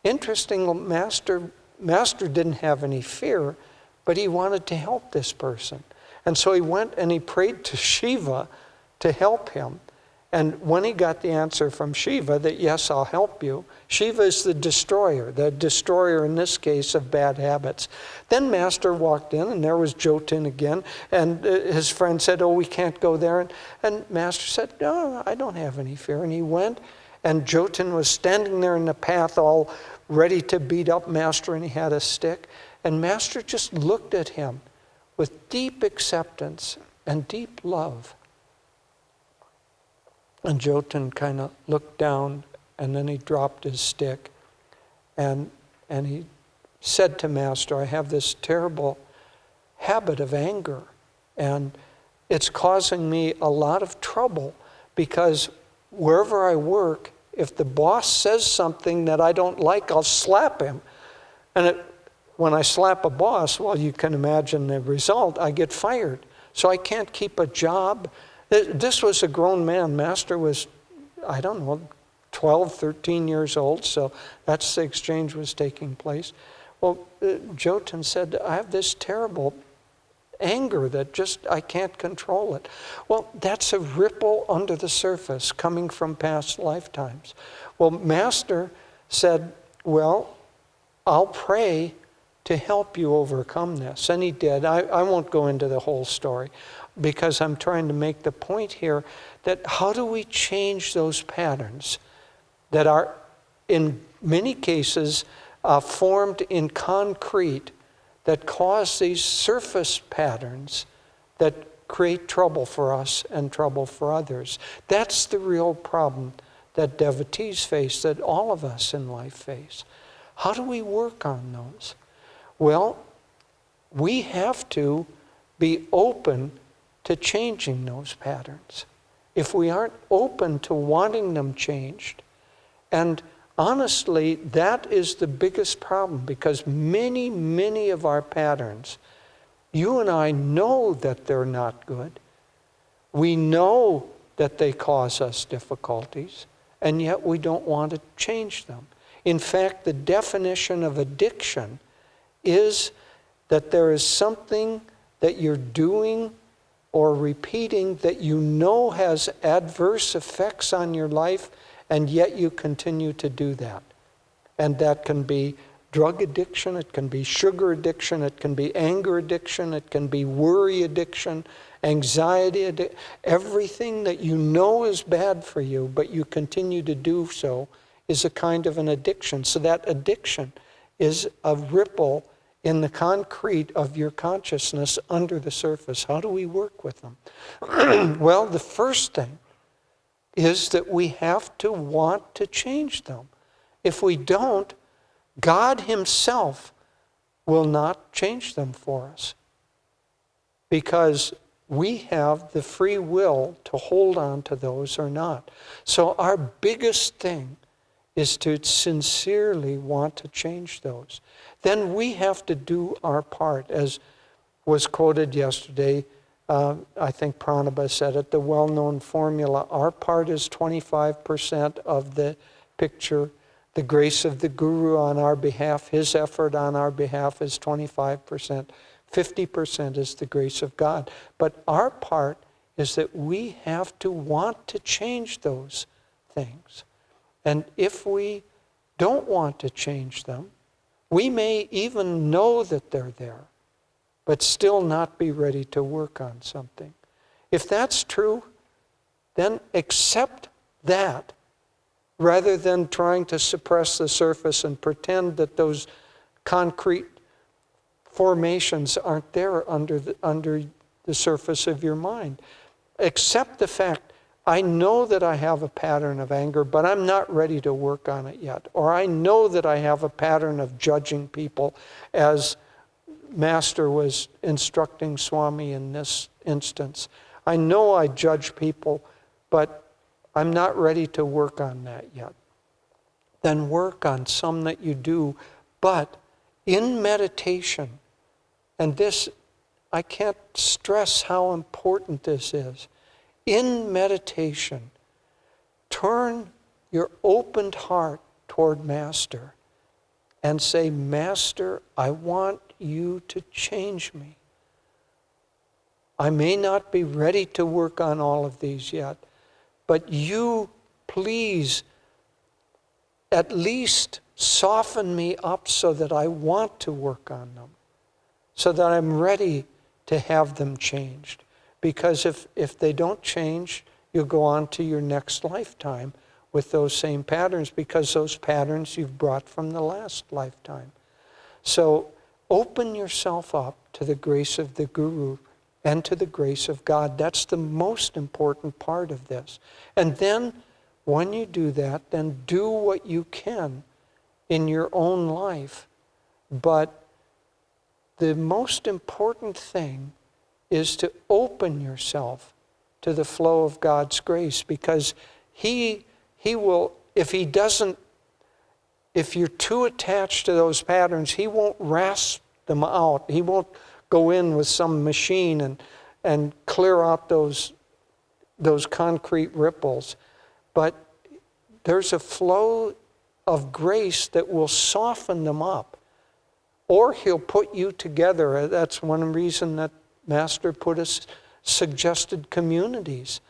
interestingly, Master didn't have any fear, but he wanted to help this person. And so he went and he prayed to Shiva to help him. And when he got the answer from Shiva that, yes, I'll help you, Shiva is the destroyer in this case of bad habits. Then Master walked in and there was Jyotin again. And his friend said, "Oh, we can't go there." And Master said, "No, I don't have any fear." And he went, and Jyotin was standing there in the path all ready to beat up Master, and he had a stick. And Master just looked at him with deep acceptance and deep love. And Jyotin kind of looked down, and then he dropped his stick. And he said to Master, "I have this terrible habit of anger, and it's causing me a lot of trouble because wherever I work, if the boss says something that I don't like, I'll slap him. And when I slap a boss, well, you can imagine the result. I get fired. So I can't keep a job." This was a grown man. Master was, 12, 13 years old, so that's the exchange was taking place. Well, Jyotin said, "I have this terrible anger that I can't control it." Well, that's a ripple under the surface coming from past lifetimes. Well, Master said, "Well, I'll pray to help you overcome this." And he did. I won't go into the whole story because I'm trying to make the point here that how do we change those patterns that are in many cases formed in concrete that cause these surface patterns that create trouble for us and trouble for others. That's the real problem that devotees face, that all of us in life face. How do we work on those? Well, we have to be open to changing those patterns. if we aren't open to wanting them changed. And honestly, that is the biggest problem, because many, many of our patterns, you and I know that they're not good. We know that they cause us difficulties, and yet we don't want to change them. In fact, the definition of addiction is that there is something that you're doing or repeating that you know has adverse effects on your life, and yet you continue to do that. And that can be drug addiction, it can be sugar addiction, it can be anger addiction, it can be worry addiction, anxiety addiction, everything that you know is bad for you, but you continue to do so, is a kind of an addiction. So that addiction is a ripple in the concrete of your consciousness under the surface. How do we work with them? Well, the first thing is that we have to want to change them. If we don't, God Himself will not change them for us, because we have the free will to hold on to those or not. So our biggest thing is to sincerely want to change those. Then we have to do our part, as was quoted yesterday. I think Pranaba said it, the well-known formula. Our part is 25% of the picture. The grace of the Guru on our behalf, his effort on our behalf is 25%. 50% is the grace of God. But our part is that we have to want to change those things. And if we don't want to change them, we may even know that they're there, but still not be ready to work on something. If that's true, then accept that, rather than trying to suppress the surface and pretend that those concrete formations aren't there under the surface of your mind. Accept the fact, I know that I have a pattern of anger, but I'm not ready to work on it yet. Or I know that I have a pattern of judging people, as Master was instructing Swami in this instance. I know I judge people, but I'm not ready to work on that yet. Then work on some that you do, but in meditation, and this, I can't stress how important this is. In meditation, turn your opened heart toward Master and say, Master, I want you to change me. I may not be ready to work on all of these yet, but you, please, at least soften me up so that I want to work on them, so that I'm ready to have them changed. Because if they don't change, you'll go on to your next lifetime with those same patterns, because those patterns you've brought from the last lifetime. So open yourself up to the grace of the Guru and to the grace of God. That's the most important part of this. And then, when you do that, then do what you can in your own life. But the most important thing is to open yourself to the flow of God's grace, because He will, if you're too attached to those patterns, He won't rasp them out. He won't go in with some machine and clear out those concrete ripples. But there's a flow of grace that will soften them up. Or He'll put you together. That's one reason that Master put us suggested communities.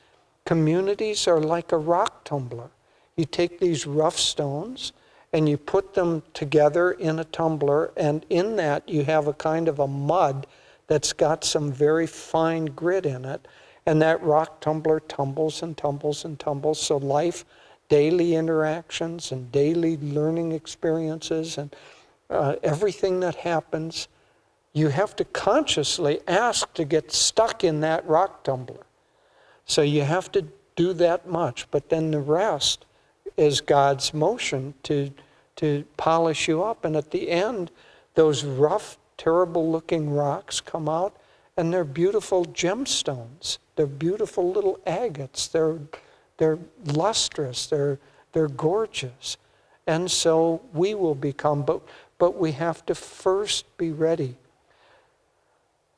Communities are like a rock tumbler. You take these rough stones and you put them together in a tumbler, and in that you have a kind of a mud that's got some very fine grit in it, and that rock tumbler tumbles and tumbles and tumbles. So life, daily interactions and daily learning experiences and everything that happens, you have to consciously ask to get stuck in that rock tumbler. So you have to do that much, but then the rest is God's motion to polish you up. And at the end, those rough, terrible looking rocks come out, and they're beautiful gemstones. They're beautiful little agates. They're lustrous. They're gorgeous. And so we will become, but we have to first be ready.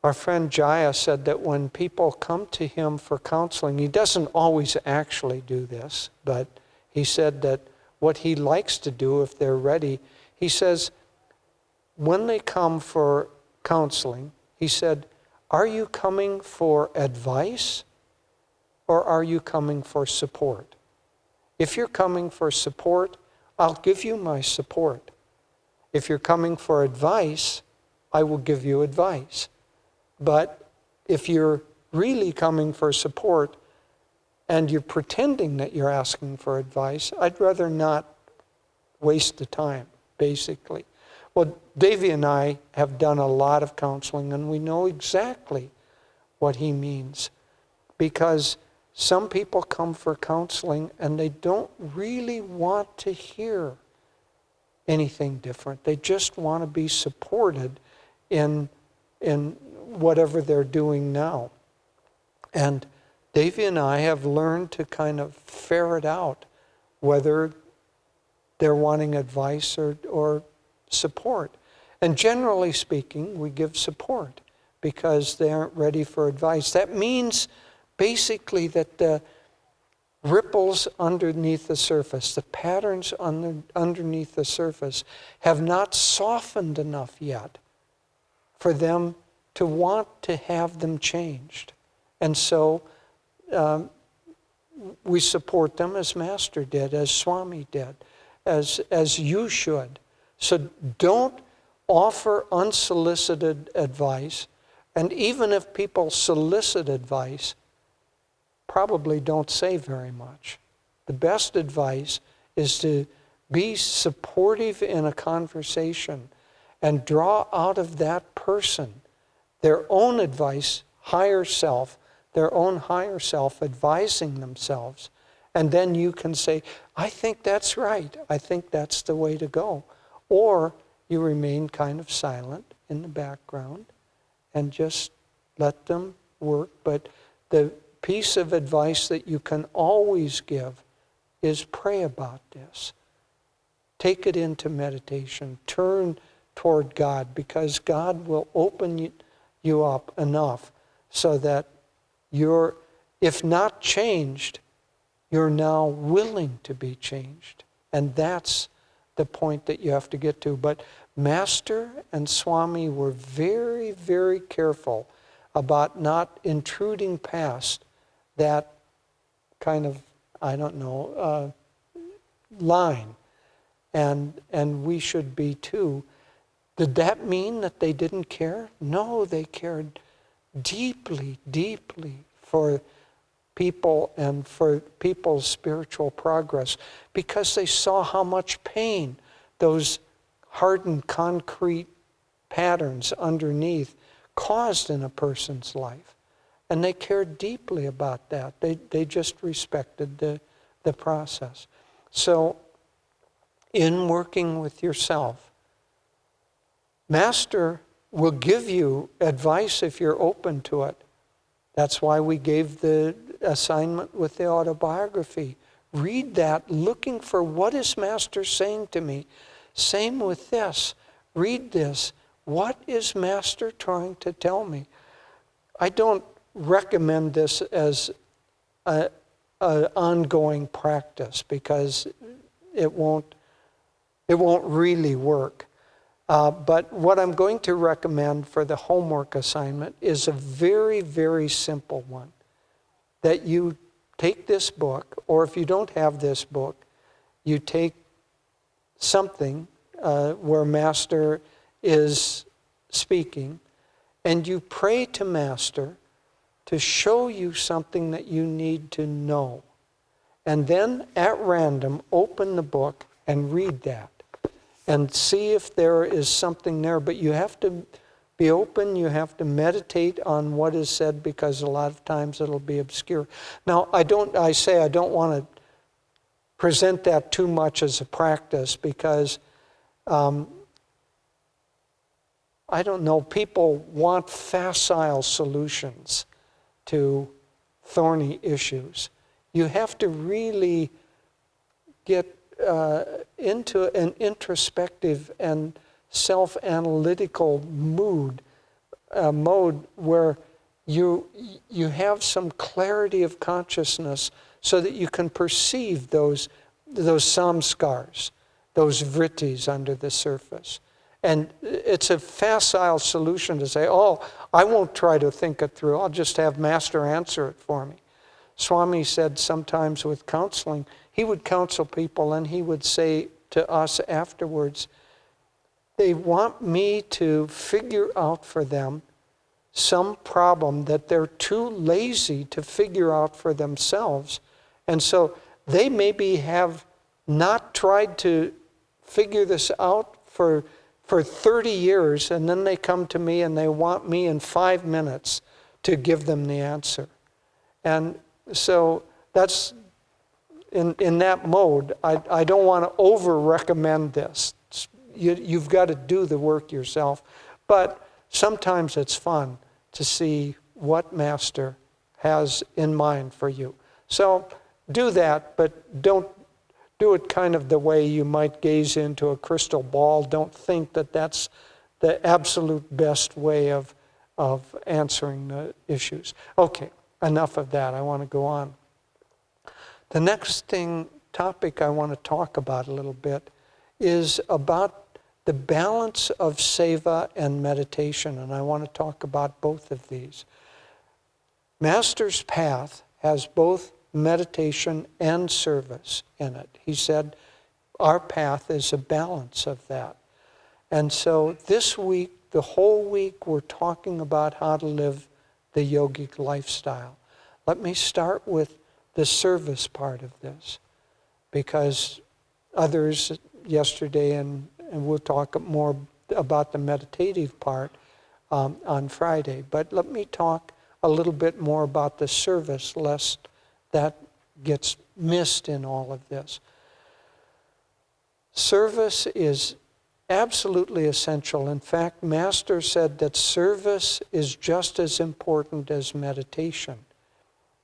Our friend Jaya said that when people come to him for counseling, he doesn't always actually do this, but he said that what he likes to do if they're ready, he says, when they come for counseling, he said, are you coming for advice or are you coming for support? If you're coming for support, I'll give you my support. If you're coming for advice, I will give you advice. But if you're really coming for support and you're pretending that you're asking for advice, I'd rather not waste the time, basically. Well, Devi and I have done a lot of counseling, and we know exactly what he means. Because some people come for counseling and they don't really want to hear anything different. They just want to be supported in whatever they're doing now. And Devi and I have learned to kind of ferret out whether they're wanting advice or support. And generally speaking, we give support because they aren't ready for advice. That means basically that the ripples underneath the surface, the patterns underneath the surface, have not softened enough yet for them to want to have them changed. And so we support them as Master did, as Swami did, as you should. So don't offer unsolicited advice. And even if people solicit advice, probably don't say very much. The best advice is to be supportive in a conversation and draw out of that person their own advice, their own higher self advising themselves. And then you can say, I think that's right. I think that's the way to go. Or you remain kind of silent in the background and just let them work. But the piece of advice that you can always give is pray about this. Take it into meditation. Turn toward God, because God will open you up enough so that you're, if not changed, you're now willing to be changed. And that's the point that you have to get to. But Master and Swami were very, very careful about not intruding past that kind of, line. And we should be too. Did that mean that they didn't care? No, they cared deeply, deeply for people and for people's spiritual progress, because they saw how much pain those hardened concrete patterns underneath caused in a person's life. And they cared deeply about that. They just respected the process. So in working with yourself, Master will give you advice if you're open to it. That's why we gave the assignment with the autobiography. Read that, looking for what is Master saying to me. Same with this. Read this. What is Master trying to tell me? I don't recommend this as an ongoing practice, because it won't really work. But what I'm going to recommend for the homework assignment is a very, very simple one. That you take this book, or if you don't have this book, you take something where Master is speaking, and you pray to Master to show you something that you need to know. And then at random, open the book and read that. And see if there is something there. But you have to be open, you have to meditate on what is said, because a lot of times it'll be obscure. Now, I don't want to present that too much as a practice, because I I don't know, people want facile solutions to thorny issues. You have to really get into an introspective and self-analytical mode where you have some clarity of consciousness so that you can perceive those samskars, those vrittis under the surface. And it's a facile solution to say, oh, I won't try to think it through. I'll just have Master answer it for me. Swami said sometimes with counseling, he would counsel people and he would say to us afterwards, they want me to figure out for them some problem that they're too lazy to figure out for themselves. And so they maybe have not tried to figure this out for 30 years, and then they come to me and they want me in 5 minutes to give them the answer. And so that's, in that mode, I don't want to over-recommend this. You've got to do the work yourself. But sometimes it's fun to see what Master has in mind for you. So do that, but don't do it kind of the way you might gaze into a crystal ball. Don't think that that's the absolute best way of answering the issues. Okay, enough of that. I want to go on. The next topic I want to talk about a little bit is about the balance of seva and meditation, and I want to talk about both of these. Master's path has both meditation and service in it. He said our path is a balance of that. And so this week, the whole week, we're talking about how to live the yogic lifestyle. Let me start with the service part of this, because others yesterday, and we'll talk more about the meditative part on Friday, but let me talk a little bit more about the service, lest that gets missed in all of this. Service is absolutely essential. In fact, Master said that service is just as important as meditation,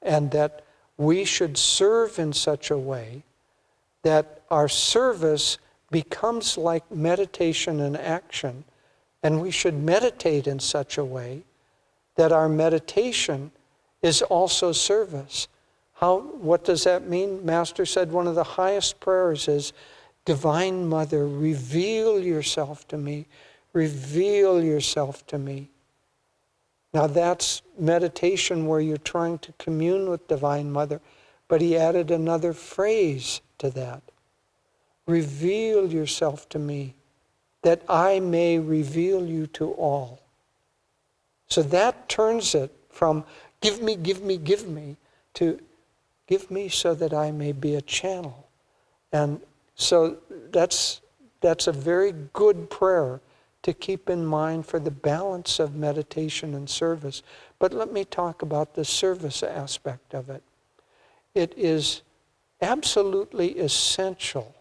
and that we should serve in such a way that our service becomes like meditation and action, and we should meditate in such a way that our meditation is also service. What does that mean? Master said one of the highest prayers is, Divine Mother, reveal yourself to me. Reveal yourself to me. Now that's meditation where you're trying to commune with Divine Mother, but he added another phrase to that. Reveal yourself to me, that I may reveal you to all. So that turns it from give me, give me, give me, to give me so that I may be a channel. And so that's a very good prayer to keep in mind for the balance of meditation and service. But let me talk about the service aspect of it. It is absolutely essential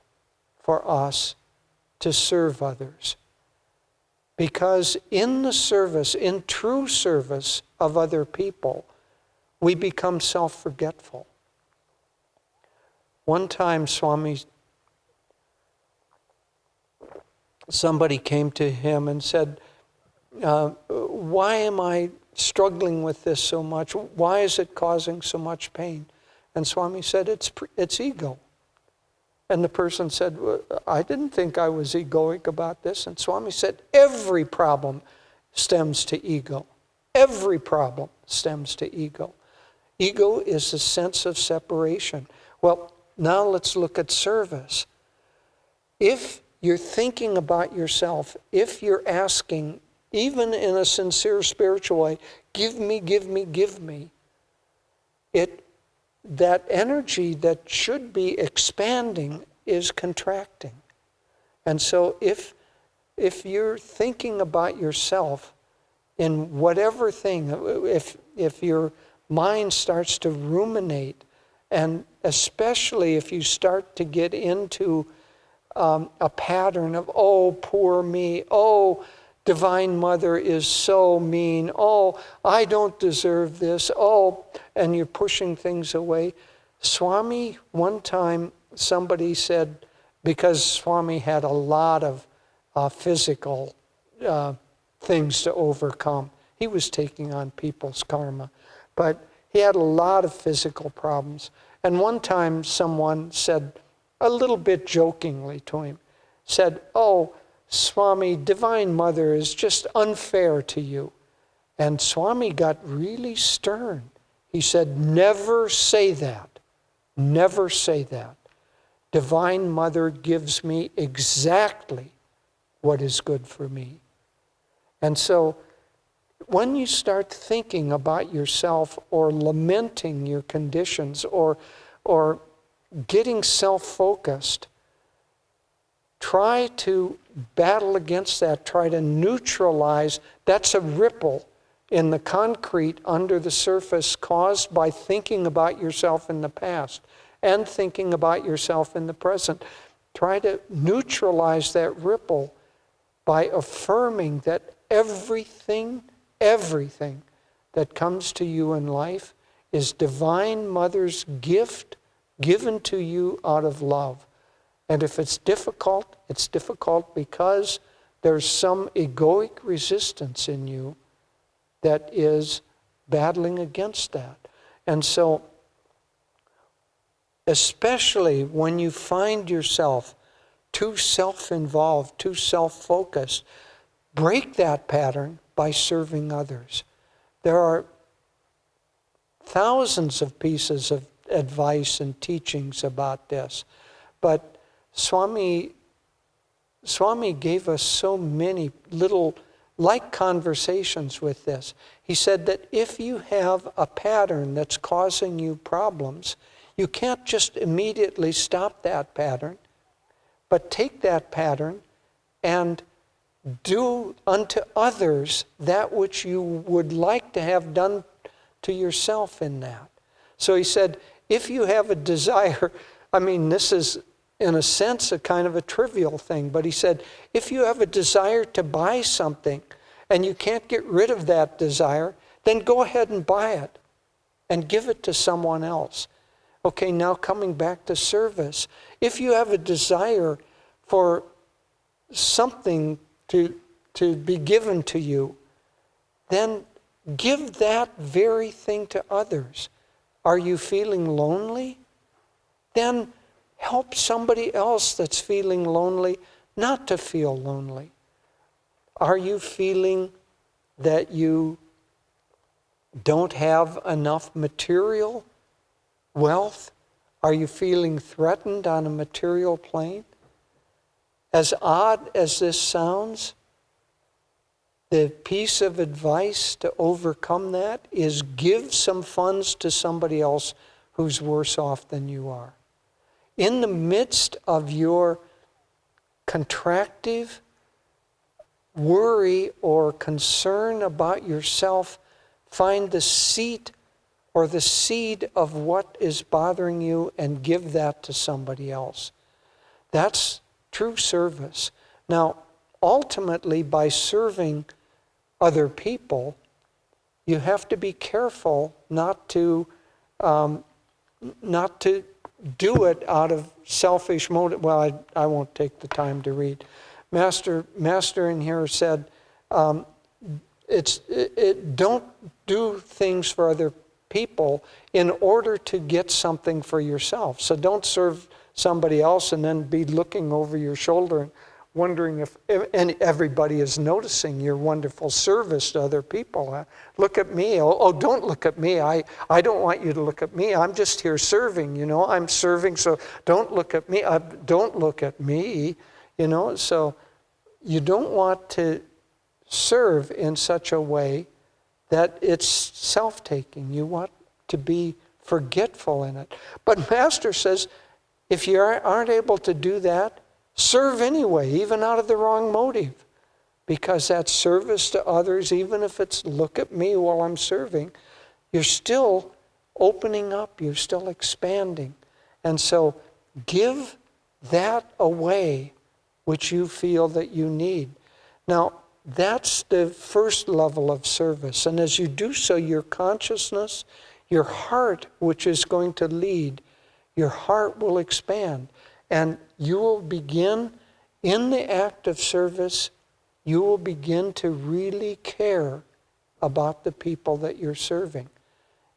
for us to serve others. Because in the service, in true service of other people, we become self-forgetful. One time, somebody came to him and said, why am I struggling with this so much? Why is it causing so much pain? And Swami said, it's ego. And the person said, well, I didn't think I was egoic about this. And Swami said, every problem stems to ego. Every problem stems to ego. Ego is a sense of separation. Well, now let's look at service. If you're thinking about yourself, if you're asking, even in a sincere spiritual way, give me, give me, give me, that energy that should be expanding is contracting. And so if you're thinking about yourself in whatever thing, if your mind starts to ruminate, and especially if you start to get into a pattern of, oh, poor me, oh, Divine Mother is so mean. Oh, I don't deserve this. Oh, and you're pushing things away. Swami, one time somebody said, because Swami had a lot of physical things to overcome. He was taking on people's karma, but he had a lot of physical problems. And one time someone said, a little bit jokingly to him, said, oh, Swami, Divine Mother is just unfair to you. And Swami got really stern. He said, never say that. Never say that. Divine Mother gives me exactly what is good for me. And so when you start thinking about yourself or lamenting your conditions or getting self-focused, try to battle against that. Try to neutralize. That's a ripple in the concrete under the surface caused by thinking about yourself in the past and thinking about yourself in the present. Try to neutralize that ripple by affirming that everything that comes to you in life is Divine Mother's gift given to you out of love. And if it's difficult because there's some egoic resistance in you that is battling against that. And so, especially when you find yourself too self-involved, too self-focused, break that pattern by serving others. There are thousands of pieces of advice and teachings about this, but Swami gave us so many little like conversations with this. He said that if you have a pattern that's causing you problems, you can't just immediately stop that pattern, but take that pattern and do unto others that which you would like to have done to yourself in that. So he said, if you have a desire, I mean, this is in a sense a kind of a trivial thing, but he said, if you have a desire to buy something and you can't get rid of that desire, then go ahead and buy it and give it to someone else. Okay, now coming back to service. If you have a desire for something to be given to you, then give that very thing to others. Are you feeling lonely? Then help somebody else that's feeling lonely not to feel lonely. Are you feeling that you don't have enough material wealth? Are you feeling threatened on a material plane? As odd as this sounds, the piece of advice to overcome that is give some funds to somebody else who's worse off than you are. In the midst of your contractive worry or concern about yourself, find the seat or the seed of what is bothering you and give that to somebody else. That's true service. Now, ultimately, by serving other people, you have to be careful not to do it out of selfish motive. Well, I won't take the time to read. Master in here said, don't do things for other people in order to get something for yourself. So don't serve somebody else and then be looking over your shoulder and wondering if everybody is noticing your wonderful service to other people. Look at me. Oh, don't look at me. I don't want you to look at me. I'm just here serving, you know. I'm serving, so don't look at me. Don't look at me, you know. So you don't want to serve in such a way that it's self-taking. You want to be forgetful in it. But Master says, if you aren't able to do that, serve anyway, even out of the wrong motive. Because that service to others, even if it's look at me while I'm serving, you're still opening up, you're still expanding. And so give that away which you feel that you need. Now, that's the first level of service. And as you do so, your consciousness, your heart, which is going to lead, your heart will expand. And you will begin, in the act of service, you will begin to really care about the people that you're serving.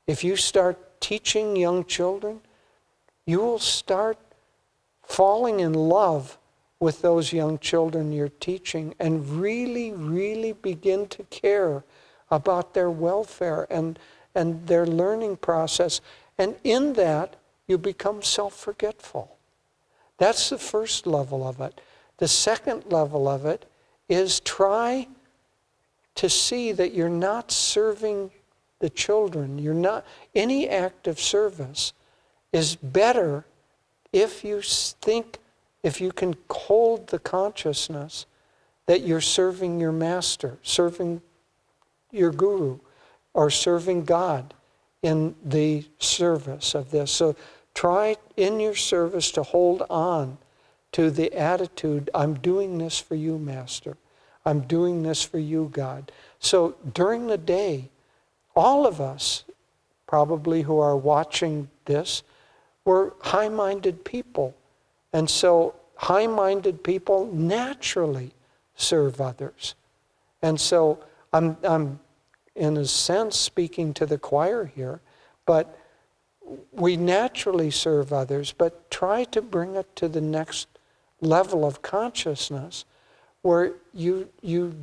If you start teaching young children, you will start falling in love with those young children you're teaching and really, really begin to care about their welfare and their learning process. And in that, you become self-forgetful. That's the first level of it. The second level of it is try to see that you're not serving the children. You're not, any act of service is better if you think, if you can hold the consciousness that you're serving your master, serving your guru, or serving God in the service of this. So try in your service to hold on to the attitude, I'm doing this for you, Master. I'm doing this for you, God. So during the day, all of us, probably who are watching this, we're high-minded people. And so high-minded people naturally serve others. And so I'm in a sense speaking to the choir here, but we naturally serve others, but try to bring it to the next level of consciousness where you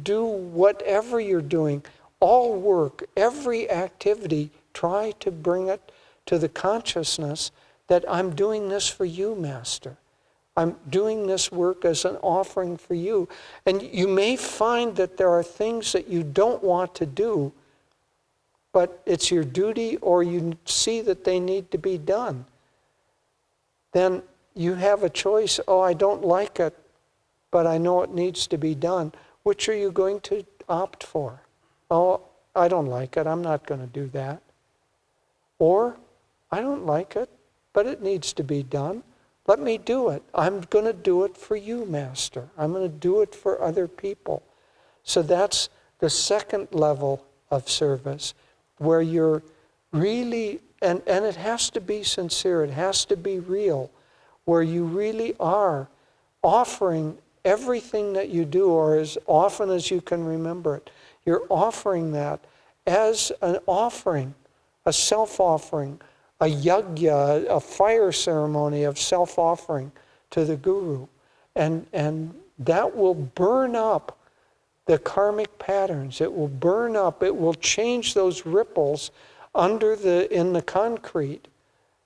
do whatever you're doing, all work, every activity, try to bring it to the consciousness that I'm doing this for you, Master. I'm doing this work as an offering for you. And you may find that there are things that you don't want to do, but it's your duty or you see that they need to be done. Then you have a choice, oh, I don't like it, but I know it needs to be done. Which are you going to opt for? Oh, I don't like it, I'm not going to do that. Or, I don't like it, but it needs to be done. Let me do it. I'm going to do it for you, Master. I'm going to do it for other people. So that's the second level of service, where you're really, and it has to be sincere, it has to be real, where you really are offering everything that you do, or as often as you can remember it. You're offering that as an offering, a self-offering, a yajna, a fire ceremony of self-offering to the Guru. And that will burn up the karmic patterns. It will burn up, it will change those ripples in the concrete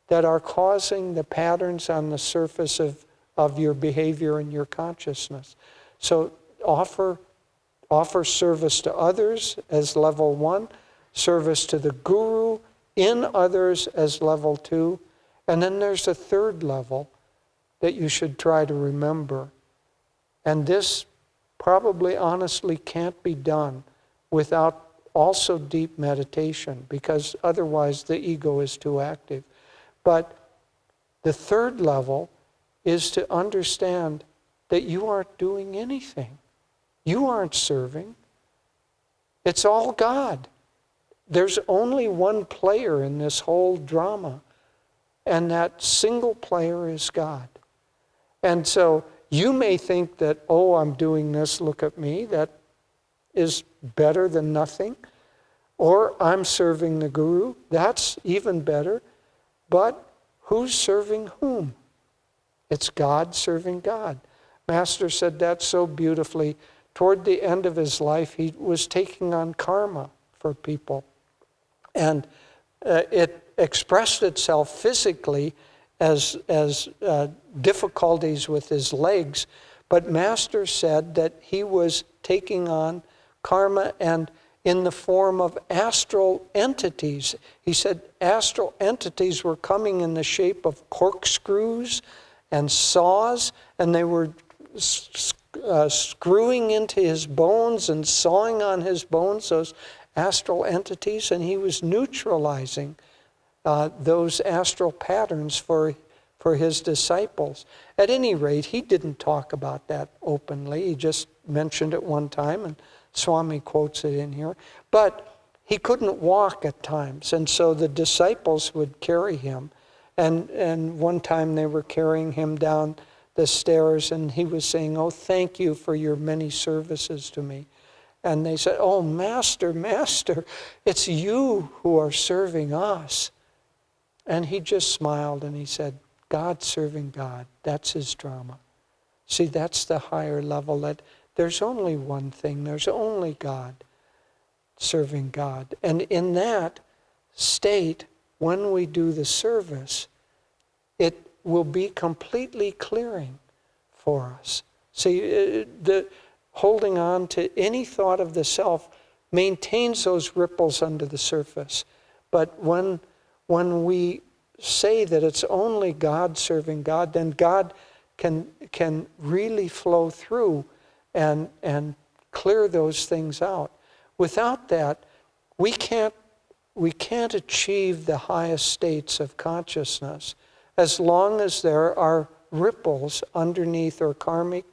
that are causing the patterns on the surface of your behavior and your consciousness. So offer service to others as level 1, service to the Guru in others as level 2, and then there's a third level that you should try to remember. And this probably honestly can't be done without also deep meditation, because otherwise the ego is too active. But the third level is to understand that you aren't doing anything. You aren't serving. It's all God. There's only one player in this whole drama, and that single player is God. And so you may think that, oh, I'm doing this, look at me, that is better than nothing. Or I'm serving the Guru, that's even better. But who's serving whom? It's God serving God. Master said that so beautifully. Toward the end of his life, he was taking on karma for people. And it expressed itself physically as difficulties with his legs. But Master said that he was taking on karma and in the form of astral entities. He said astral entities were coming in the shape of corkscrews and saws, and they were screwing into his bones and sawing on his bones, those astral entities, and he was neutralizing those astral patterns for his disciples. At any rate, he didn't talk about that openly. He just mentioned it one time and Swami quotes it in here. But he couldn't walk at times, and so the disciples would carry him. And one time they were carrying him down the stairs, and he was saying, "Oh, thank you for your many services to me." And they said, "Oh, Master, Master, it's you who are serving us." And he just smiled and he said, "God serving God, that's his drama." See, that's the higher level, that there's only one thing, there's only God serving God. And in that state, when we do the service, it will be completely clearing for us. See, the holding on to any thought of the self maintains those ripples under the surface. But when we say that it's only God serving God, then God can really flow through and clear those things out. Without that, we can't achieve the highest states of consciousness as long as there are ripples underneath, or karmic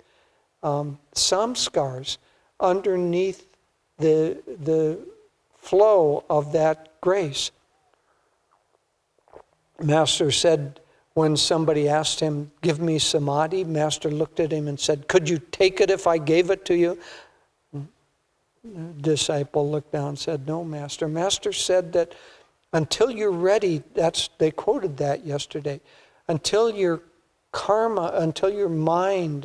samskars underneath the flow of that grace. Master said, when somebody asked him, "Give me samadhi," Master looked at him and said, "Could you take it if I gave it to you?" The disciple looked down and said, "No, Master." Master said that until you're ready, they quoted that yesterday, until your karma, until your mind,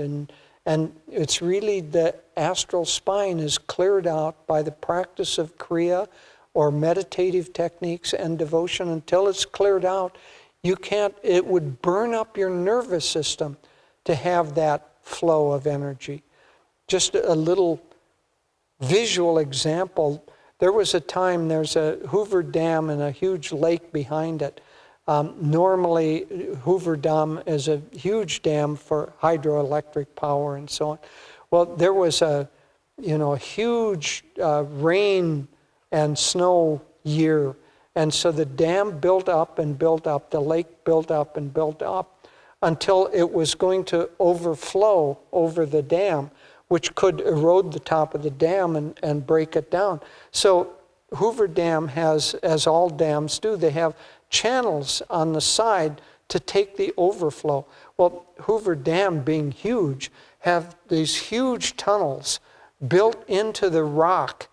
and it's really the astral spine is cleared out by the practice of Kriya or meditative techniques and devotion, until it's cleared out, it would burn up your nervous system to have that flow of energy. Just a little visual example. There was a time, there's a Hoover Dam and a huge lake behind it. Normally, Hoover Dam is a huge dam for hydroelectric power and so on. Well, there was a huge rain and snow year, and so the dam built up and built up, the lake built up and built up, until it was going to overflow over the dam, which could erode the top of the dam and break it down. So Hoover Dam has, as all dams do, they have channels on the side to take the overflow. Well, Hoover Dam, being huge, have these huge tunnels built into the rock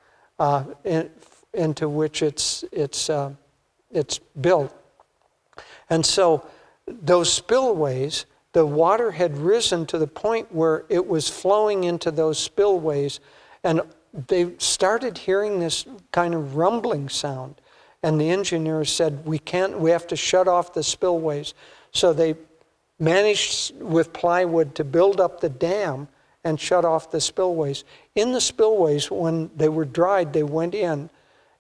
into which it's built. And so those spillways, the water had risen to the point where it was flowing into those spillways, and they started hearing this kind of rumbling sound. And the engineers said, we have to shut off the spillways. So they managed with plywood to build up the dam and shut off the spillways. In the spillways, when they were dried, they went in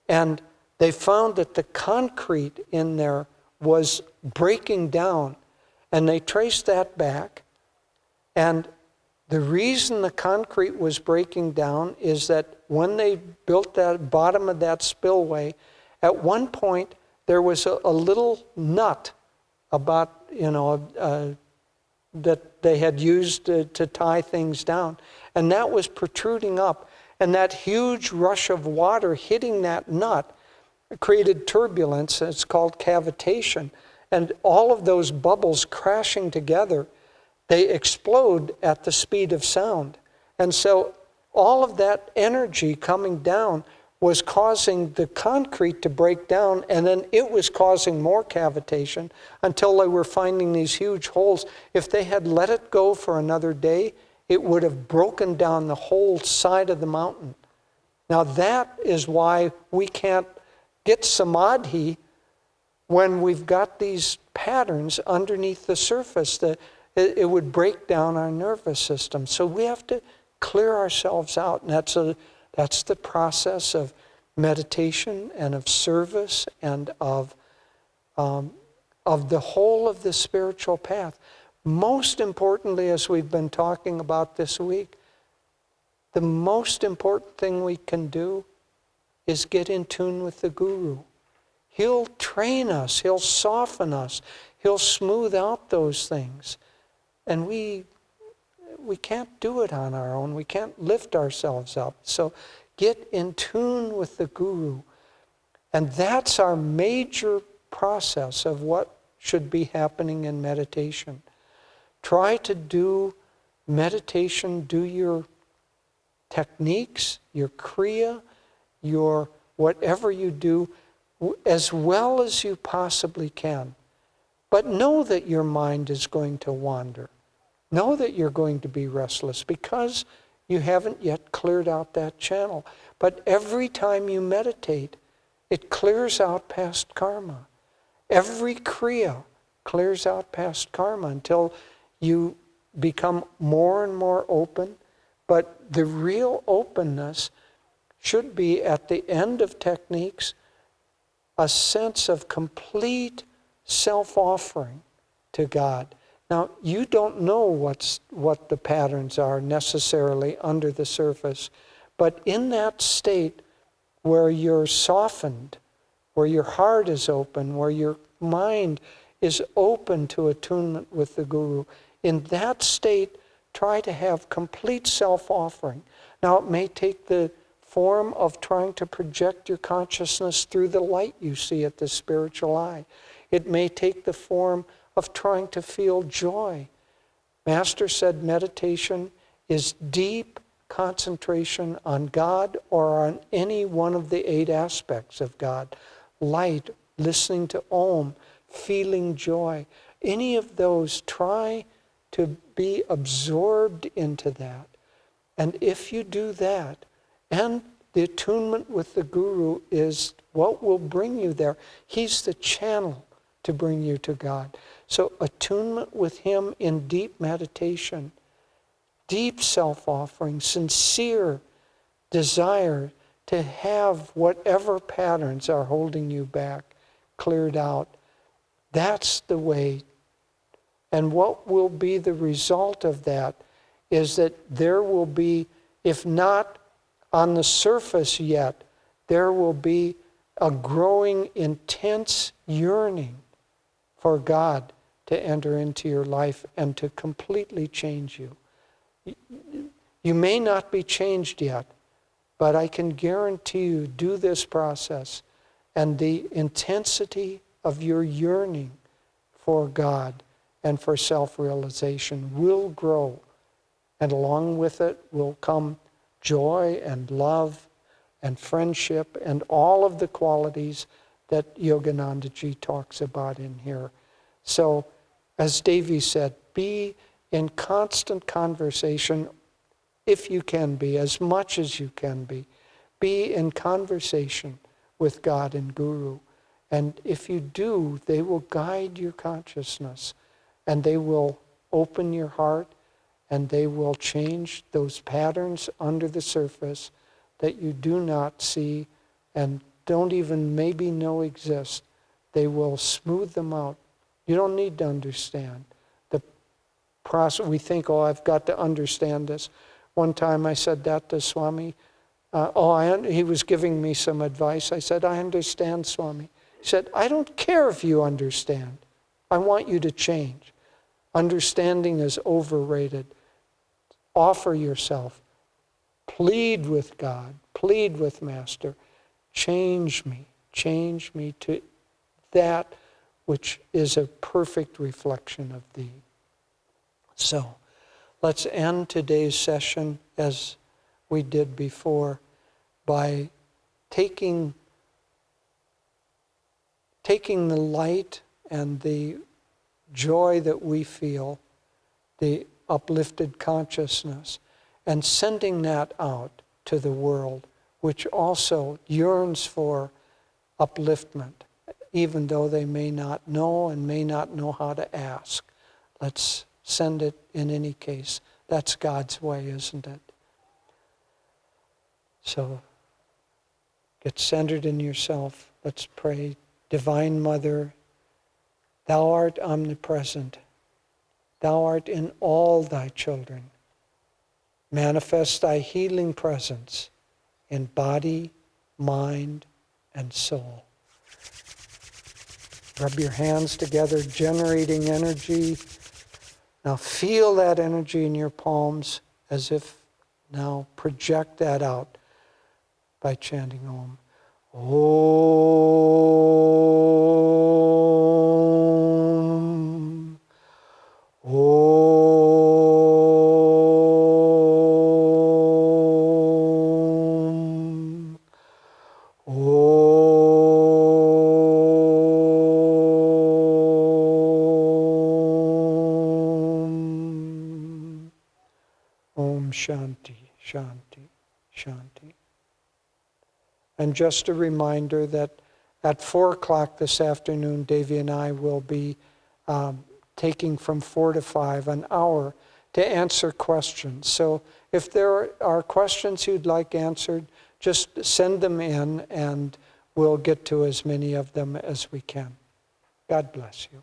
and they found that the concrete in there was breaking down. And they traced that back. And the reason the concrete was breaking down is that when they built that bottom of that spillway, at one point there was a little nut about, that they had used to tie things down. And that was protruding up. And that huge rush of water hitting that nut created turbulence. It's called cavitation. And all of those bubbles crashing together, they explode at the speed of sound. And so all of that energy coming down was causing the concrete to break down, and then it was causing more cavitation until they were finding these huge holes. If they had let it go for another day, it would have broken down the whole side of the mountain. Now that is why we can't get samadhi when we've got these patterns underneath the surface. It would break down our nervous system. So we have to clear ourselves out, and that's the process of meditation and of service and of the whole of the spiritual path. Most importantly, as we've been talking about this week, the most important thing we can do is get in tune with the Guru. He'll train us, he'll soften us, he'll smooth out those things. And we can't do it on our own. We can't lift ourselves up. So Get in tune with the Guru. And that's our major process of what should be happening in meditation. Try to do meditation, do your techniques, your kriya, your whatever you do, as well as you possibly can. But know that your mind is going to wander. Know that you're going to be restless because you haven't yet cleared out that channel. But every time you meditate, it clears out past karma. Every kriya clears out past karma until you become more and more open. But the real openness should be at the end of techniques, a sense of complete self-offering to God. Now, you don't know what the patterns are necessarily under the surface, but in that state where you're softened, where your heart is open, where your mind is open to attunement with the Guru, in that state, try to have complete self-offering. Now, it may take the form of trying to project your consciousness through the light you see at the spiritual eye. It may take the form of trying to feel joy. Master said meditation is deep concentration on God or on any one of the 8 aspects of God. Light, listening to Om, feeling joy. Any of those, try to be absorbed into that. And if you do that, and the attunement with the Guru is what will bring you there. He's the channel to bring you to God. So attunement with Him in deep meditation, deep self-offering, sincere desire to have whatever patterns are holding you back cleared out. That's the way. And what will be the result of that is that there will be, if not on the surface yet, there will be a growing intense yearning for God to enter into your life and to completely change you. You may not be changed yet, but I can guarantee you, do this process, and the intensity of your yearning for God and for self-realization will grow. And along with it will come joy and love and friendship and all of the qualities that Yogananda Ji talks about in here. So, as Devi said, be in constant conversation, if you can be, as much as you can be. Be in conversation with God and Guru. And if you do, they will guide your consciousness, and they will open your heart, and they will change those patterns under the surface that you do not see and don't even maybe know exist. They will smooth them out. You don't need to understand the process. We think, oh, I've got to understand this. One time I said that to Swami. He was giving me some advice. I said, I understand, Swami. He said, I don't care if you understand. I want you to change. Understanding is overrated. Offer yourself. Plead with God. Plead with Master. Change me to that which is a perfect reflection of Thee. So, let's end today's session as we did before by taking the light and the joy that we feel, the uplifted consciousness, and sending that out to the world, which also yearns for upliftment, even though they may not know and may not know how to ask. Let's send it in any case. That's God's way, isn't it? So, get centered in yourself. Let's pray. Divine Mother, Thou art omnipresent. Thou art in all Thy children. Manifest Thy healing presence in body, mind, and soul. Rub your hands together, generating energy. Now feel that energy in your palms as if now project that out. by chanting Om. Om. Om. Om. Om Shanti, Shanti, Shanti. And just a reminder that at 4 o'clock this afternoon, Devi and I will be taking from 4 to 5 an hour to answer questions. So if there are questions you'd like answered, just send them in and we'll get to as many of them as we can. God bless you.